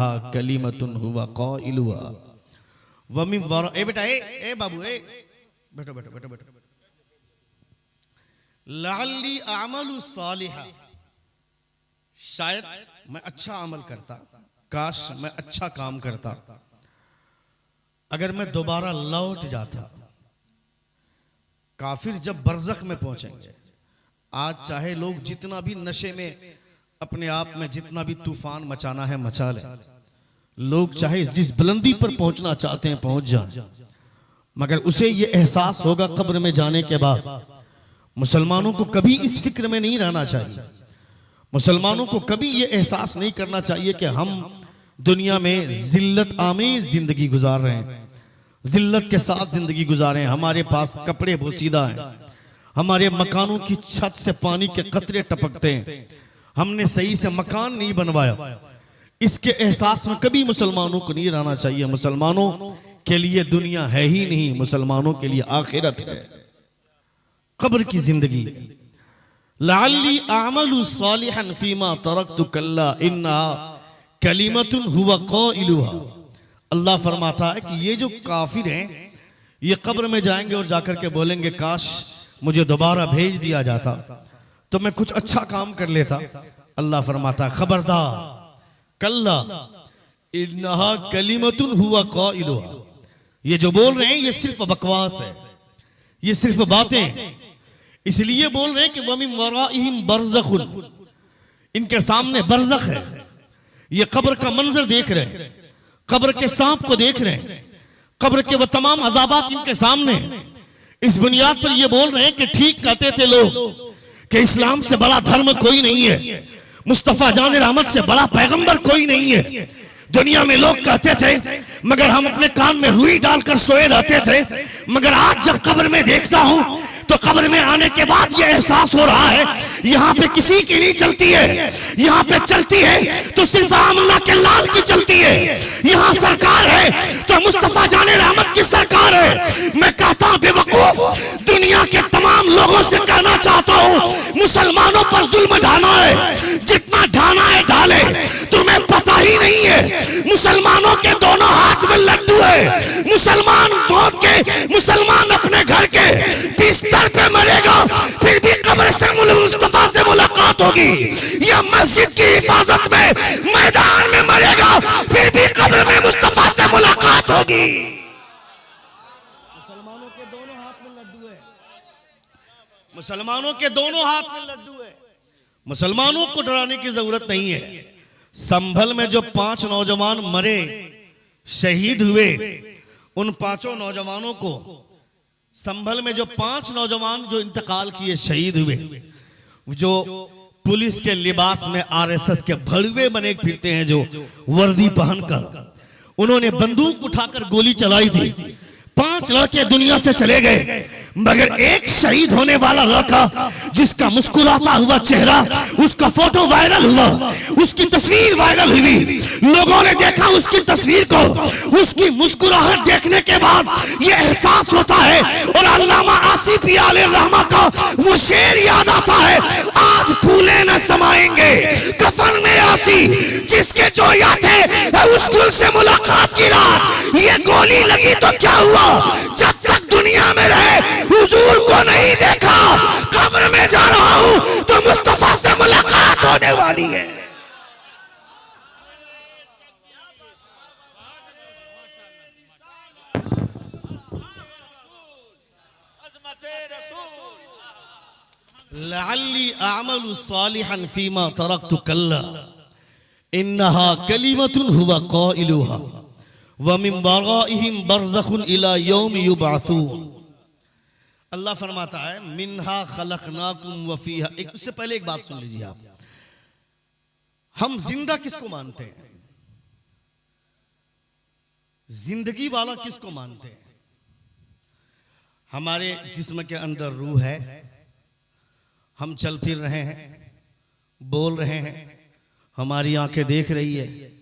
इन्नहा कलिमतुन हुवा क़ाइलुहा व मिन वरा। ए बेटा, ए बाबू, ए बैठो बैठो बैठो बैठो। लअल्ली अअमलु सालिहा, शायद मैं अच्छा अमल करता, काश मैं अच्छा काम करता अगर मैं दोबारा लौट जाता। काफिर जब बरज़ख में पहुंचेंगे, आज चाहे लोग जितना भी नशे में अपने आप में जितना भी तूफान मचाना है मचा ले, लोग चाहे जिस बुलंदी पर पहुंचना चाहते हैं पहुंच जाएं, मगर उसे ये एहसास होगा कब्र में जाने के बाद। मुसलमानों को कभी इस फिक्र में नहीं रहना चाहिए, मुसलमानों को कभी ये एहसास नहीं करना चाहिए कि हम दुनिया में जिल्लत आमेज जिंदगी गुजार रहे हैं, जिल्लत के साथ जिंदगी गुजारे हैं। हमारे पास कपड़े बोसीदा हैं, हमारे मकानों की छत से पानी के कतरे टपकते हैं, हमने सही से मकान नहीं बनवाया। इसके एहसास में कभी मुसलमानों को नहीं रहना चाहिए। मुसलमानों के लिए दुनिया है ही नहीं, मुसलमानों के लिए आखिरत है, कब्र की जिंदगी। लअल्ली अअमलु सालिहन फीमा तरक्तु कल्ला इन्नहा कलिमतुन हुवा क़ाइलुहा। अल्लाह फरमाता है कि ये जो काफिर हैं ये कब्र में जाएंगे और जाकर के बोलेंगे काश मुझे दोबारा भेज दिया जाता तो मैं कुछ अच्छा काम कर लेता। अल्लाह फरमाता है खबरदार, कल्ला इन्नहा कलिमतुन हुवा क़ाइलुहा। ये जो बोल रहे हैं ये सिर्फ बकवास है, ये सिर्फ बातें इसलिए बोल रहे हैं कि वमिन वराइहिम बरज़खुन, इनके सामने बरज़ख है। ये कब्र का मंजर देख रहे हैं, कब्र के सांप को देख रहे हैं, कब्र के वो तमाम अज़ाबात इनके सामने। इस बुनियाद पर ये बोल रहे हैं कि ठीक कहते थे लोग कि इस्लाम से बड़ा धर्म कोई नहीं है, मुस्तफा जान रहमत से बड़ा पैगंबर कोई नहीं है। दुनिया में लोग कहते थे मगर हम अपने कान में रुई डालकर सोए रहते थे, मगर आज जब कब्र में देखता हूं तो कब्र में आने के बाद ये एहसास हो रहा है यहाँ पे किसी की नहीं चलती है, यहाँ पे चलती है तो सिर्फ आमना के लाल की चलती है। यहाँ सरकार है तो मुस्तफा जाने रहमत की सरकार है। मैं कहता हूँ बेवकूफ दुनिया के तमाम लोगों से कहना चाहता हूँ मुसलमानों पर जुल्म ढाना है, जितना ढाना है ढाले, तुम्हें पता ही नहीं है मुसलमानों के दोनों हाथ में लड्डू है। मुसलमान मौत के, मुसलमान अपने घर के बिस्तर पे मरेगा फिर भी कब्र से मुस्तफा से मुलाकात होगी, या मस्जिद की हिफाजत में मैदान में मरेगा फिर भी कब्र में मुस्तफा से मुलाकात होगी। मुसलमानों के दोनों हाथ में लड्डू है, मुसलमानों के दोनों हाथ में लड्डू है। मुसलमानों को डराने की जरूरत नहीं है। संभल में जो 5 नौजवान मरे, शहीद हुए, उन 5 नौजवानों को, संभल में जो 5 नौजवान जो इंतकाल किए, शहीद हुए, जो पुलिस के लिबास में आरएसएस के भड़वे बने फिरते हैं, जो वर्दी पहनकर, उन्होंने बंदूक उठाकर गोली चलाई थी। 5 लड़के दुनिया से चले गए, मगर एक शहीद होने वाला लड़का जिसका मुस्कुराता हुआ चेहरा, उसका फोटो वायरल हुआ, उसकी तस्वीर वायरल हुई, लोगों ने देखा उसकी तस्वीर को, उसकी मुस्कुराहट देखने के बाद ये एहसास होता है और अल्लामा आसिफ रहमा का वो शेर याद आता है, आज फूले न समाएंगे कफन में आसी जिसके जो याद है उस गुल से मुलाकात की रात। ये गोली लगी तो क्या हुआ, जब तक दुनिया में रहे हुजूर को नहीं देखा, कब्र में जा रहा हूं तो मुस्तफा से मुलाकात होने वाली है। लअल्ली अअमलु सालिहन फीमा तरक्तु कल्ला इन्नहा कलिमतुन हुवा क़ाइलुहा व मिन वराइहिम बरज़खुन इला यौम युबअसून। अल्लाह फरमाता है मिन्हा खलकनाकुम व फीहा। एक उससे पहले एक बात सुन लीजिए आप, हम जिंदा किसको मानते हैं, जिंदगी वाला किसको मानते हैं? हमारे जिस्म के अंदर रूह है, हम चल फिर रहे हैं, बोल रहे हैं, हमारी आंखें देख रही है,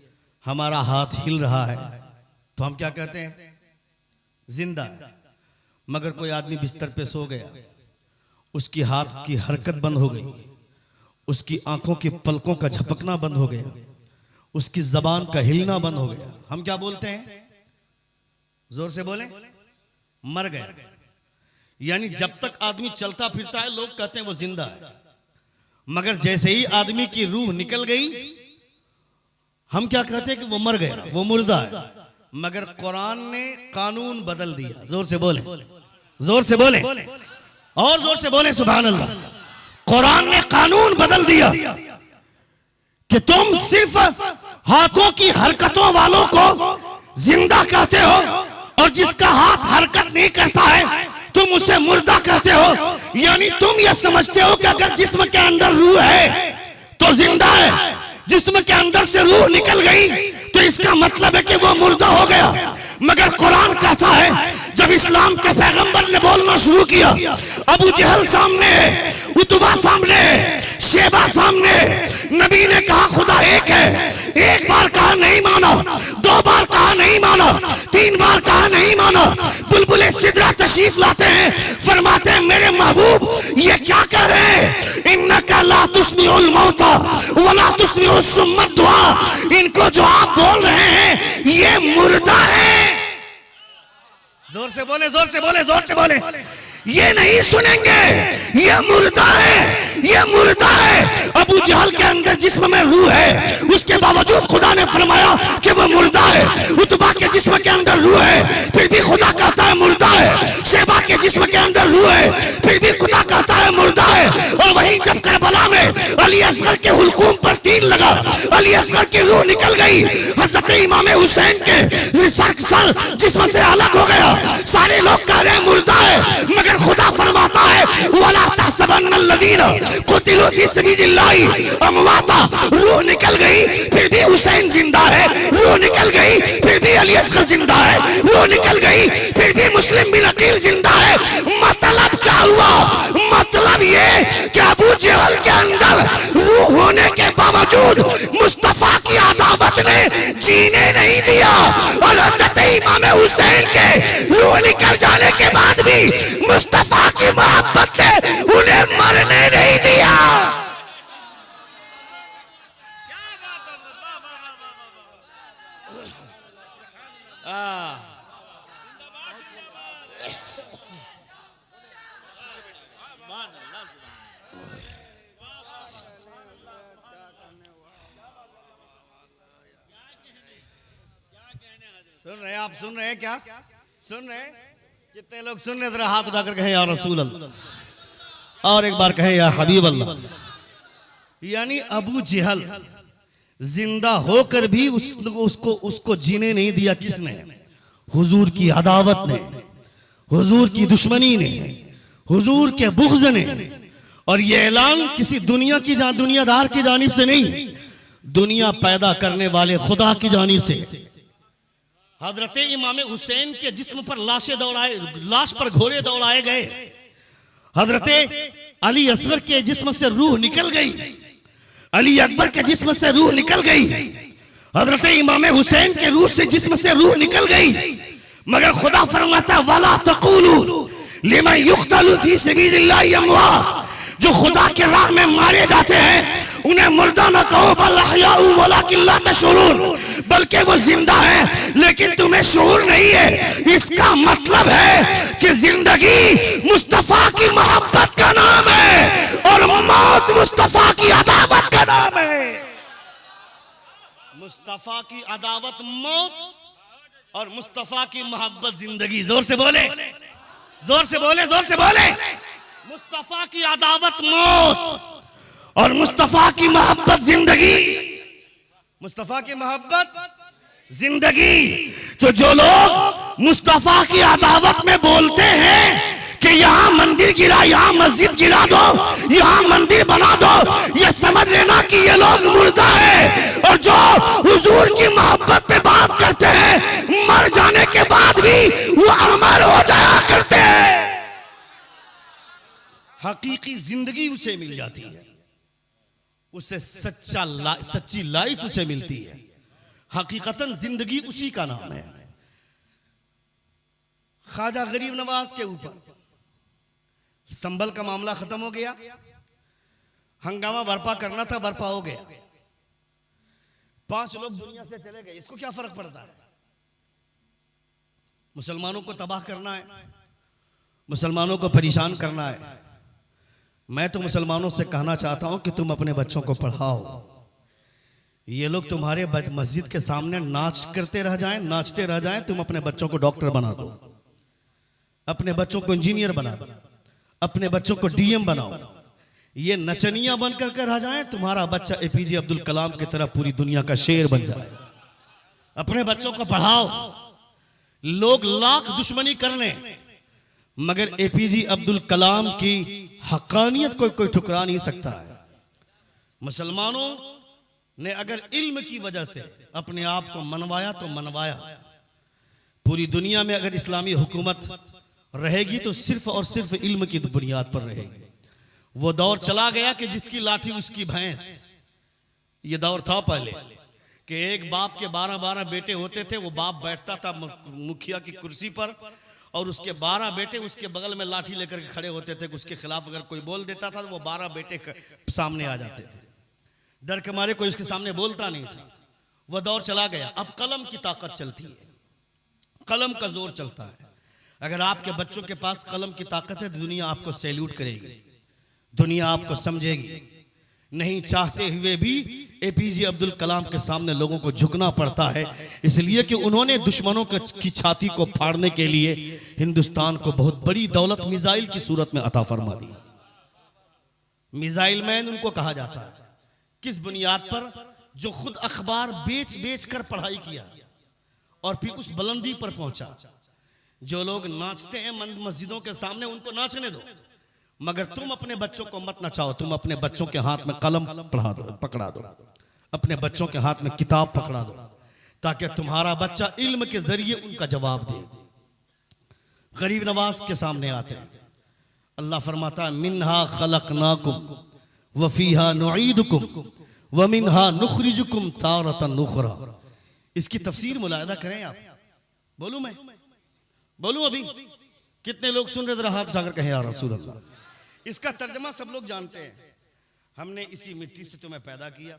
हमारा हाथ हिल रहा है, तो हम क्या कहते हैं, जिंदा है। मगर कोई आदमी बिस्तर पे सो गया, उसकी हाथ की हरकत बंद हो गई, उसकी आंखों की पलकों का झपकना बंद हो गया, उसकी जबान का हिलना बंद हो गया। हम क्या बोलते हैं, जोर से बोले, मर गया। यानी जब तक आदमी चलता फिरता है लोग कहते हैं वो जिंदा है, मगर जैसे ही आदमी की रूह निकल गई हम क्या कहते हैं कि वो मर गया, वो मुर्दा है। मगर कुरान ने कानून बदल दिया। जोर से बोले, जोर से बोले, और जोर से बोले सुभान अल्लाह। कुरान ने कानून बदल दिया कि तुम सिर्फ हाथों की हरकतों वालों को जिंदा कहते हो और जिसका हाथ हरकत नहीं करता है तुम उसे मुर्दा कहते हो। यानी तुम यह समझते हो कि अगर जिस्म के अंदर रूह है तो जिंदा है, जिस्म के अंदर से रूह निकल गई तो इसका मतलब है कि वो मुर्दा हो गया। मगर कुरान कहता है जब इस्लाम के पैगंबर ने बोलना शुरू किया, अबू जहल सामने है, उतबा सामने है, शेबा सामने, नबी ने कहा खुदा एक है। एक बार कहा नहीं माना, दो बार कहा नहीं माना, तीन बार कहा नहीं माना। बुलबुले सिदरा तशरीफ लाते हैं, फरमाते हैं मेरे महबूब ये क्या कह रहे हैं, इन्नका ला तुस्मिउल मौता वला तुस्मिउस सुम्मा दुआ। इनको जो आप बोल रहे हैं ये मुर्दा है। जोर से बोले, जोर से बोले, जोर से बोले, ये नहीं सुनेंगे, ये मुर्दा है, ये मुर्दा है। अबू जहल के अंदर जिस्म में रूह है, उसके बावजूद खुदा ने फरमाया कि वो मुर्दा है। उतबा के जिस्म के अंदर रूह है, फिर भी खुदा कहता है मुर्दा है। शेबा के जिस्म के अंदर रूह है, फिर भी खुदा कहता है मुर्दा है। और वहीं जब करबला में अली असगर के हुल्कूम पर तीर लगा, अली असगर की रूह निकल गई, हजरत इमाम हुसैन के सर जिस्म से अलग हो गया। सारे लोग कह रहे हैं मुर्दा है, मगर खुदा फरमाता है वला तहसबन्नल्लज़ीना कुतिलू फी सबीलिल्लाहि अमवाता। रूह निकल गई फिर भी हुसैन जिंदा है, रूह निकल गई फिर भी अली असगर जिंदा है, रूह निकल गई फिर भी मुस्लिम बिन अकील जिंदा है। मतलब क्या हुआ, मतलब ये कि अबू जहल के अंदर रूह होने के बावजूद मुस्तफा की अदावत ने जीने नहीं दिया, और हज़रत इमाम हुसैन के रूह निकल जाने के बाद भी मुस्तफा की मोहब्बत ने उन्हें मरने नहीं दिया। सुन रहे हैं आप, सुन रहे हैं क्या, सुन रहे हैं? कितने लोग सुन रहे, जरा हाथ उठाकर कहें या रसूल अल्लाह, और एक बार कहें या हबीब अल्लाह। यानी अबू जहल जिंदा होकर भी उसको जीने नहीं दिया। किसने? हुजूर की अदावत ने, हुजूर की दुश्मनी ने, हुजूर के बुग़्ज़ ने। और ये ऐलान किसी दुनियादार की जानिब से नहीं, दुनिया पैदा करने वाले खुदा की जानिब से। हजरत इमाम हुसैन के जिस्म पर लाश पर घोड़े दौड़ाए गए। हजरत अली असगर के जिस्म से रूह निकल गई, अली अकबर के जिस्म से रूह निकल गई, हजरत इमाम हुसैन के रूह से जिस्म से रूह निकल गई। मगर खुदा फरमाता वला तक़ूलू लिमन युक़तलू फी सबीलिल्लाहि अमवात। जो खुदा के राह में मारे जाते हैं उन्हें मुर्दा न कहो, बल अहयाउ वलाकिन ला तशऊरून, बल्कि वो जिंदा है लेकिन तुम्हें शऊर नहीं है। इसका मतलब है कि जिंदगी मुस्तफा की मोहब्बत का नाम है और मौत मुस्तफा की अदावत का नाम है। मुस्तफा की अदावत मौत और मुस्तफा की मोहब्बत जिंदगी। जोर से बोले, जोर से बोले, जोर से बोले। मुस्तफा की अदावत मौत और मुस्तफा की मोहब्बत जिंदगी, मुस्तफा की मोहब्बत जिंदगी। तो जो लोग मुस्तफा की अदावत में बोलते हैं कि यहाँ मंदिर गिरा, यहाँ मस्जिद गिरा दो, यहाँ मंदिर बना दो, ये समझ लेना कि ये लोग मुर्दा है। और जो हुजूर की मोहब्बत पे बात करते हैं मर जाने के बाद भी वो अमर हो जाया करते हैं। हकीकी जिंदगी उसे मिल जाती है, उसे सच्ची लाइफ उसे मिलती है। हकीकतन जिंदगी उसी का नाम है। ख्वाजा गरीब नवाज के ऊपर संभल का मामला खत्म हो गया, हंगामा बर्पा करना था, बर्पा हो गया। 5 लोग दुनिया से चले गए, इसको क्या फर्क पड़ता है? मुसलमानों को तबाह करना है, मुसलमानों को परेशान करना है। मैं तो मुसलमानों से कहना चाहता हूं कि तुम अपने बच्चों को पढ़ाओ। ये लोग तुम्हारे मस्जिद के सामने नाच करते रह जाएं, नाचते रह जाएं, तुम अपने बच्चों को डॉक्टर बना दो, अपने बच्चों को इंजीनियर बना दो, अपने बच्चों को डीएम बनाओ। ये नचनिया बनकर कर रह जाएं, तुम्हारा बच्चा एपीजे अब्दुल कलाम की तरह पूरी दुनिया का शेर बन जाए। अपने बच्चों को पढ़ाओ। लोग लाख दुश्मनी कर लें, मगर एपीजे अब्दुल कलाम की हकानियत को कोई ठुकरा नहीं सकता है। मुसलमानों ने अगर इल्म की वजह से अपने आप को मनवाया तो मनवाया। पूरी दुनिया में अगर इस्लामी हुकूमत रहेगी तो सिर्फ और सिर्फ इल्म की बुनियाद पर रहेगी। वो दौर चला गया कि जिसकी लाठी उसकी भैंस। ये दौर था पहले कि एक बाप के 12-12 बेटे होते थे। वो बाप बैठता था मुखिया की कुर्सी पर और उसके 12 बेटे उसके बगल में लाठी लेकर के खड़े होते थे। उसके खिलाफ अगर कोई बोल देता था तो वो 12 बेटे सामने आ जाते थे। डर के मारे कोई उसके सामने बोलता नहीं था। वह दौर चला गया। अब कलम की ताकत चलती है, कलम का जोर चलता है। अगर आपके बच्चों के पास कलम की ताकत है तो दुनिया आपको सैल्यूट करेगी, दुनिया आपको समझेगी। नहीं चाहते हुए भी एपीजे अब्दुल कलाम के सामने लोगों को झुकना पड़ता है, इसलिए कि उन्होंने दुश्मनों की छाती को फाड़ने के लिए हिंदुस्तान को बहुत बड़ी दौलत मिसाइल की सूरत में अता फरमा दी। मिसाइल मैन उनको कहा जाता है। किस बुनियाद पर? जो खुद अखबार बेच बेच कर पढ़ाई किया और फिर उस बुलंदी पर पहुंचा। जो लोग नाचते हैं मस्जिदों के सामने, उनको नाचने दो, मगर तुम अपने बच्चों को मत नचाओ। तुम अपने बच्चों के हाथ में कलम पकड़ा दो, अपने बच्चों के हाथ में किताब पकड़ा दो, ताकि तुम्हारा बच्चा इल्म के जरिए उनका जवाब दे। गरीब नवाज के सामने आते हैं, अल्लाह फरमाता है मिन्हा खलकनाकुम व फीहा नुईदुकुम व मिन्हा नुखरिजुकुम तारतन उखरा। इसकी तफसीर मुलाहिदा करें आप। बोलूं मैं? बोलूं? अभी कितने लोग सुन रहे? जरा हाथ उठाकर कहें या रसूल अल्लाह। इसका तर्जमा सब लोग जानते हैं। हमने इसी मिट्टी से तुम्हें पैदा किया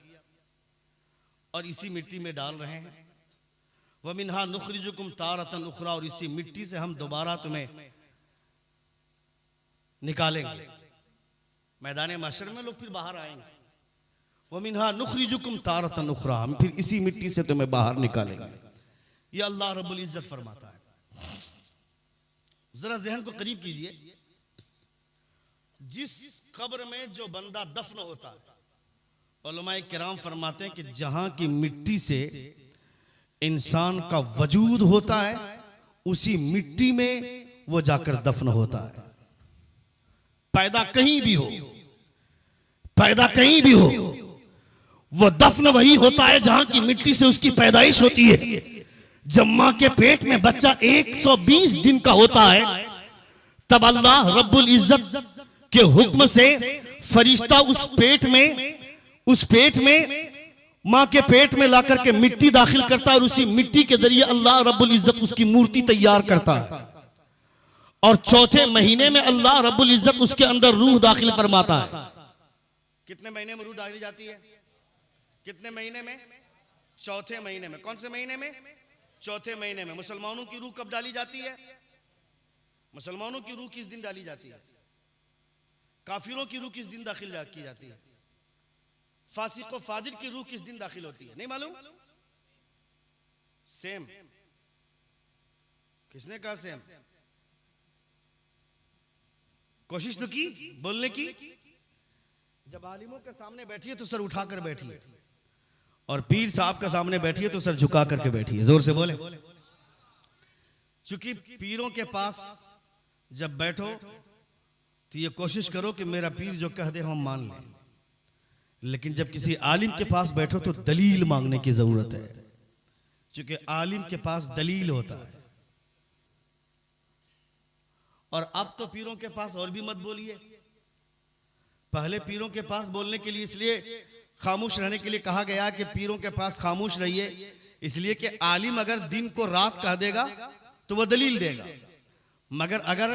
और इसी मिट्टी में डाल रहे हैं। व मिन्हा नुखरिजुकुम तारतन उखरा, और इसी मिट्टी से हम दोबारा तुम्हें निकालेंगे। मैदान महशर में लोग फिर बाहर आएंगे। व मिन्हा नुखरिजुकुम तारतन उखरा, हम फिर इसी मिट्टी से तुम्हें बाहर निकालेंगे। ये अल्लाह रब्बुल इज्जत फरमाता है। जरा जहन को करीब कीजिए। जिस कब्र में जो बंदा दफन होता है, उलमाए किराम फरमाते हैं कि जहां की मिट्टी से इंसान का वजूद होता है, उसी मिट्टी में वो जाकर दफन होता है। पैदा कहीं भी हो, पैदा कहीं भी हो, वो दफन वही होता है जहां की मिट्टी से उसकी पैदाइश होती है। जब मां के पेट में बच्चा 120 दिन का होता है, तब अल्लाह रब्बुल इज्जत के हुक्म से फरिश्ता उस पेट में मां के पेट में लाकर के मिट्टी दाखिल करता है, और उसी मिट्टी के जरिए अल्लाह रब्बुल इज्जत उसकी मूर्ति तैयार करता है। और चौथे महीने में अल्लाह रब्बुल इज्जत उसके अंदर रूह दाखिल फरमाता है। कितने महीने में रूह डाली जाती है? कितने महीने में? चौथे महीने में। कौन से महीने में? चौथे महीने में। मुसलमानों की रूह कब डाली जाती है? मुसलमानों की रूह किस दिन डाली जाती है? काफिरों की रूह किस दिन दाखिल की जाती है? फासिक व फाजिर की रूह किस दिन दाखिल होती है? नहीं मालूम? सेम। किसने कहा सेम? कोशिश तो की बोलने की। जब आलिमों के सामने बैठिए तो सर उठाकर बैठिए, और पीर साहब के सामने बैठिए तो सर झुका करके बैठिए। जोर से बोले। चूंकि पीरों के पास जब बैठो तो ये कोशिश करो कि मेरा पीर जो कह दे हम मान लें, लेकिन जब किसी आलिम के पास बैठो तो दलील मांगने की जरूरत है, क्योंकि आलिम के पास दलील होता है। और अब तो पीरों के पास और भी मत बोलिए। पहले पीरों के पास बोलने के लिए इसलिए खामोश रहने के लिए कहा गया कि पीरों के पास खामोश रहिए, इसलिए कि आलिम अगर दिन को रात कह देगा तो वह दलील देगा, मगर अगर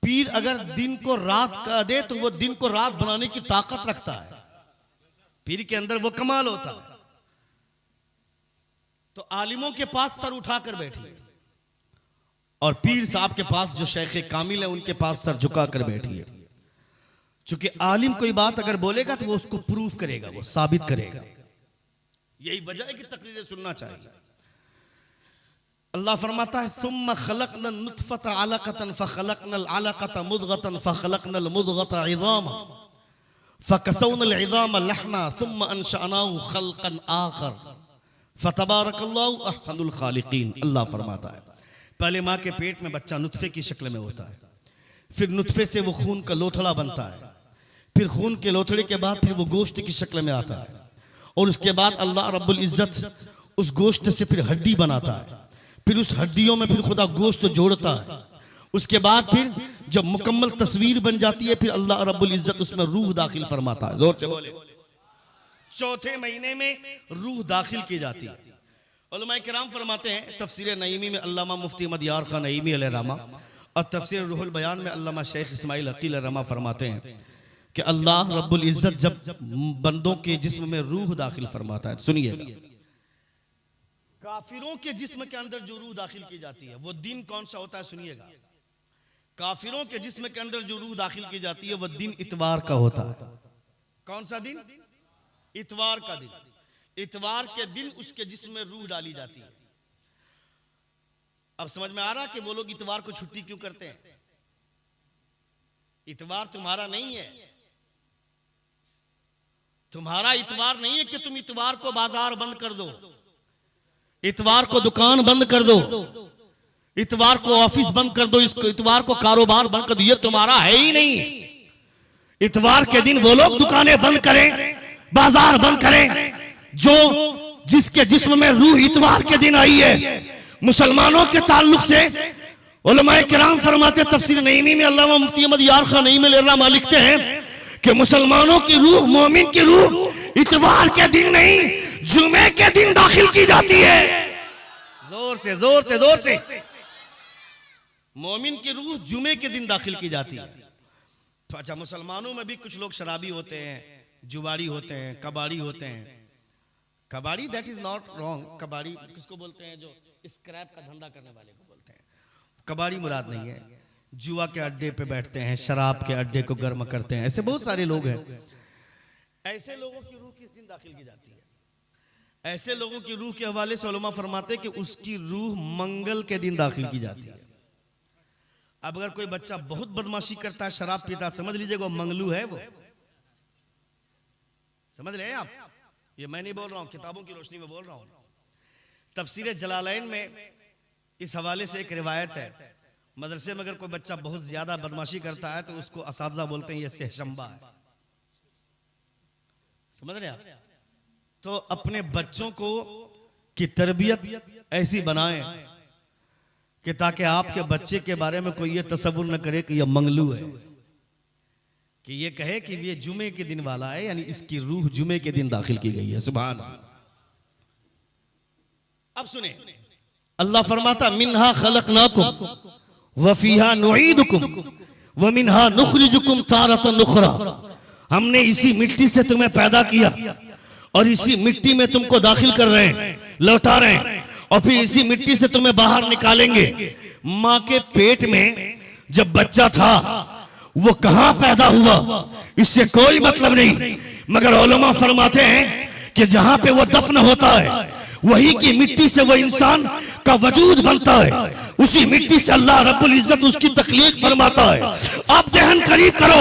पीर अगर दिन को रात कह दे तो वह दिन को रात बनाने की ताकत रखता है। पीर के अंदर वो कमाल होता है। तो आलिमों के पास सर उठाकर बैठिए और पीर साहब के पास जो शेख कामिल है उनके पास सर झुका कर बैठिए। क्योंकि आलिम कोई बात अगर बोलेगा तो वो उसको प्रूफ करेगा, वो साबित करेगा। यही वजह है कि तकरीरें सुनना चाहिए। अल्लाह फरमाता है सुम्मा खलकना नुतफत अलकतन फखलकनल अलकत मुदगतन फखलकनल मुदगत इज़ामा फकसौनल इज़ामा लहमा सुम्मा अंशअनाहु खल्कन आखर फतबारकल्लाहु अहसनुल खालिकीन। अल्लाह फरमाता है पहले माँ के पेट में बच्चा नुतफे की शक्ल में होता है, फिर नुतफे से वो खून का लोथड़ा बनता है, फिर खून के लोथड़े के बाद फिर वो गोश्त की शक्ल में आता है और उसके बाद अल्लाह रब्बुल इज्जत उस गोश्त से फिर हड्डी बनाता है, फिर उस हड्डियों में फिर खुदा गोश्त जोड़ता है। उसके बाद फिर जब मुकम्मल तस्वीर बन जाती है फिर अल्लाह रब्बुल इज्जत उसमें रूह दाखिल फरमाता है। जोर से बोले। चौथे महीने में रूह दाखिल की जाती है। उलमाए किराम फरमाते हैं तफसीर नईमी में अल्लामा मुफ्ती अहमद यार खान नईमी अलैहिर्रहमा और तफसीर रूहुल बयान में अल्लामा शेख इस्माइल अकील अलैहिर्रहमा फरमाते हैं कि अल्लाह रब्बुल इज्जत जब बंदों के जिस्म में रूह दाखिल फरमाता है, सुनिएगा, काफिरों के जिस्म के अंदर जो रूह दाखिल की जाती है वो दिन कौन सा होता है, सुनिएगा। काफिरों के जिस्म के अंदर जो रूह दाखिल की जाती है वो दिन इतवार का होता है। कौन सा दिन? इतवार का दिन। इतवार के दिन उसके जिस्म में रूह डाली जाती है। अब समझ में आ रहा कि वो लोग इतवार को छुट्टी क्यों करते हैं? इतवार तुम्हारा नहीं है, तुम्हारा इतवार नहीं है कि तुम इतवार को बाजार बंद कर दो, इतवार को दुकान बंद कर दो, इतवार को ऑफिस बंद कर दो, इसको इतवार को कारोबार बंद कर दो, ये तुम्हारा है ही नहीं। इतवार के दिन वो लोग दुकानें बंद करें, बाजार बंद करें जो जिसके जिस्म में रूह इतवार के दिन आई है। मुसलमानों के ताल्लुक से उलमाए किराम फरमाते तफसीर नईमी में अल्लामा मुफ्ती अहमद यार खान नईमी अलैहिर्रहमा लिखते हैं कि मुसलमानों की रूह, मोमिन की रूह इतवार के दिन नहीं जुमे के दिन दाखिल की जाती है। जोर से जोर से जोर से। मोमिन की रूह जुमे के दिन दाखिल की जाती है। अच्छा, मुसलमानों में भी कुछ लोग शराबी होते हैं, जुआरी होते हैं, कबाड़ी होते हैं। कबाड़ी दैट इज नॉट रॉन्ग। कबाड़ी किसको बोलते हैं? जो स्क्रैप का धंधा करने वाले को बोलते हैं। कबाड़ी मुराद नहीं है। जुआ के अड्डे पे बैठते हैं, शराब के अड्डे को गर्म करते हैं, ऐसे बहुत सारे लोग हैं। ऐसे लोगों की रूह किस दिन दाखिल की जाती है? ऐसे लोगों की रूह के हवाले से उलमा फरमाते कि उसकी रूह मंगल के दिन दाखिल की जाती है। अब अगर कोई बच्चा बहुत बदमाशी करता है, शराब पीता है, समझ लीजिएगा वो मंगलू है। वो समझ रहे हैं आप? ये मैं नहीं बोल रहा हूं, किताबों की रोशनी में बोल रहा हूं। तफसीर जलालैन में इस हवाले से एक रिवायत है, मदरसे में अगर कोई बच्चा बहुत ज्यादा बदमाशी करता है तो उसको असातिज़ा बोलते हैं ये सहशंबा है। समझ रहे आप? तो अपने बच्चों को की तरबियत ऐसी बनाएं कि ताकि आपके बच्चे के बारे में कोई ये तसव्वुर न करे कि ये मंगलू है, कि ये कहे कि ये जुमे के दिन वाला है, यानी इसकी रूह जुमे के दिन दाखिल की गई है। सुभान अल्लाह। अब सुने, अल्लाह फरमाता मिन्हा खलकनाकुम व फीहा नुईदुकुम व मिन्हा नुखरिजुकुम तारतन उखरा। हमने इसी मिट्टी से तुम्हें पैदा किया और इसी मिट्टी में तुमको दाखिल कर रहे हैं, लौटा रहे हैं, और फिर इसी मिट्टी से तुम्हें बाहर निकालेंगे। माँ के पेट में जब बच्चा था वो कहां पैदा हुआ इससे कोई मतलब नहीं, मगर उलमा फरमाते हैं कि जहां पे वो दफन होता है वही की मिट्टी से वो इंसान का वजूद बनता है। उसी मिट्टी से अल्लाह रब्बुल इज्जत उसकी तख्लीक फरमाता है। आप ध्यान करीब करो,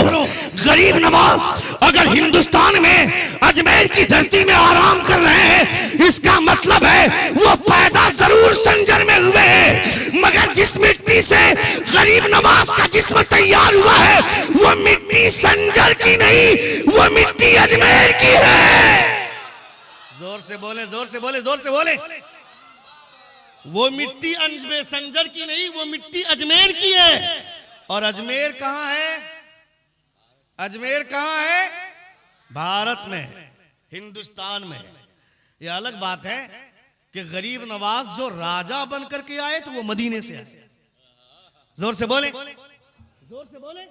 गरीब नवाज अगर हिंदुस्तान में अजमेर की धरती में आराम कर रहे हैं, इसका मतलब है वो पैदा जरूर संजर में हुए हैं, मगर जिस मिट्टी से गरीब नवाज का जिस्म तैयार हुआ है वो मिट्टी संजर की नहीं, वो मिट्टी अजमेर की है। जोर से बोले, जोर से बोले, जोर से बोले। वो मिट्टी संजर की नहीं, वो मिट्टी अजमेर की है। और अजमेर कहां है? अजमेर कहां है? भारत में, हिंदुस्तान में। यह अलग बात है कि गरीब नवाज जो राजा बन करके आए तो वो मदीने से आए। जोर से बोले, जोर से बोले।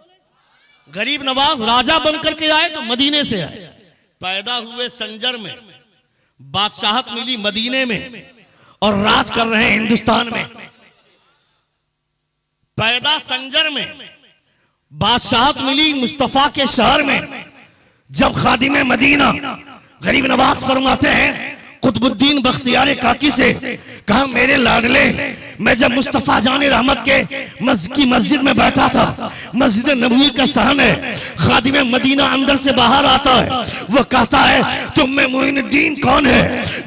गरीब नवाज राजा बन करके आए तो मदीने से आए। पैदा हुए संजर में, बादशाहत मिली मदीने में, और राज कर रहे हैं हिंदुस्तान में। पैदा संजर में, बादशाहत मिली मुस्तफा के शहर में। जब खादिम मदीना गरीब नवाज फरमाते हैं कुतुबुद्दीन बख्तियार काकी से, कहा मेरे लाडले, मैं जब मुस्तफा जाने रहमत के मस्जिद में बैठा था, मस्जिद नबवी का सहन है, खादिम मदीना अंदर से बाहर आता है, वो कहता है तुम में मोइनुद्दीन कौन है?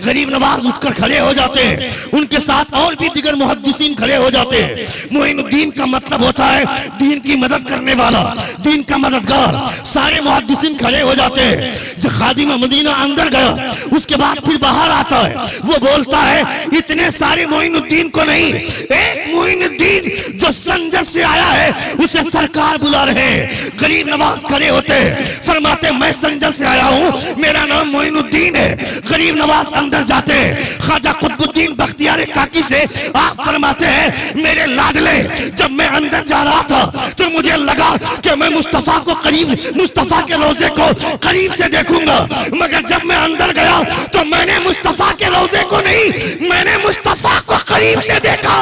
गरीब नवाज उठकर खड़े हो जाते हैं, उनके साथ और भी दिगर मुहद्दिसीन खड़े हो जाते हैं। मोइनुद्दीन का मतलब होता है दीन की मदद करने वाला, दीन का मददगार। सारे मुहद्दिसीन खड़े हो जाते हैं। जब खादिम मदीना अंदर गया, उसके बाद फिर बाहर आता है, वो बोलता है इतने सारे मोइनुद्दीन को नहीं, एक मोइनुद्दीन जो संजर से आया है उसे सरकार बुला रहे हैं। गरीब नवाज खड़े होते हैं, फरमाते मैं संजर से आया हूं, मेरा नाम मोइनुद्दीन है। गरीब नवाज अंदर जाते हैं, ख्वाजा कुतुबुद्दीन बख्तियार काकी से आप फरमाते हैं मेरे लाडले, जब मैं अंदर जा रहा था तो मुझे लगा कि मैं मुस्तफा को करीब, मुस्तफा के रोजे को करीब से देखूंगा, मगर जब मैं अंदर गया तो मैंने मुस्तफा के रोजे को नहीं, मैंने मुस्तफा को करीब से देखा।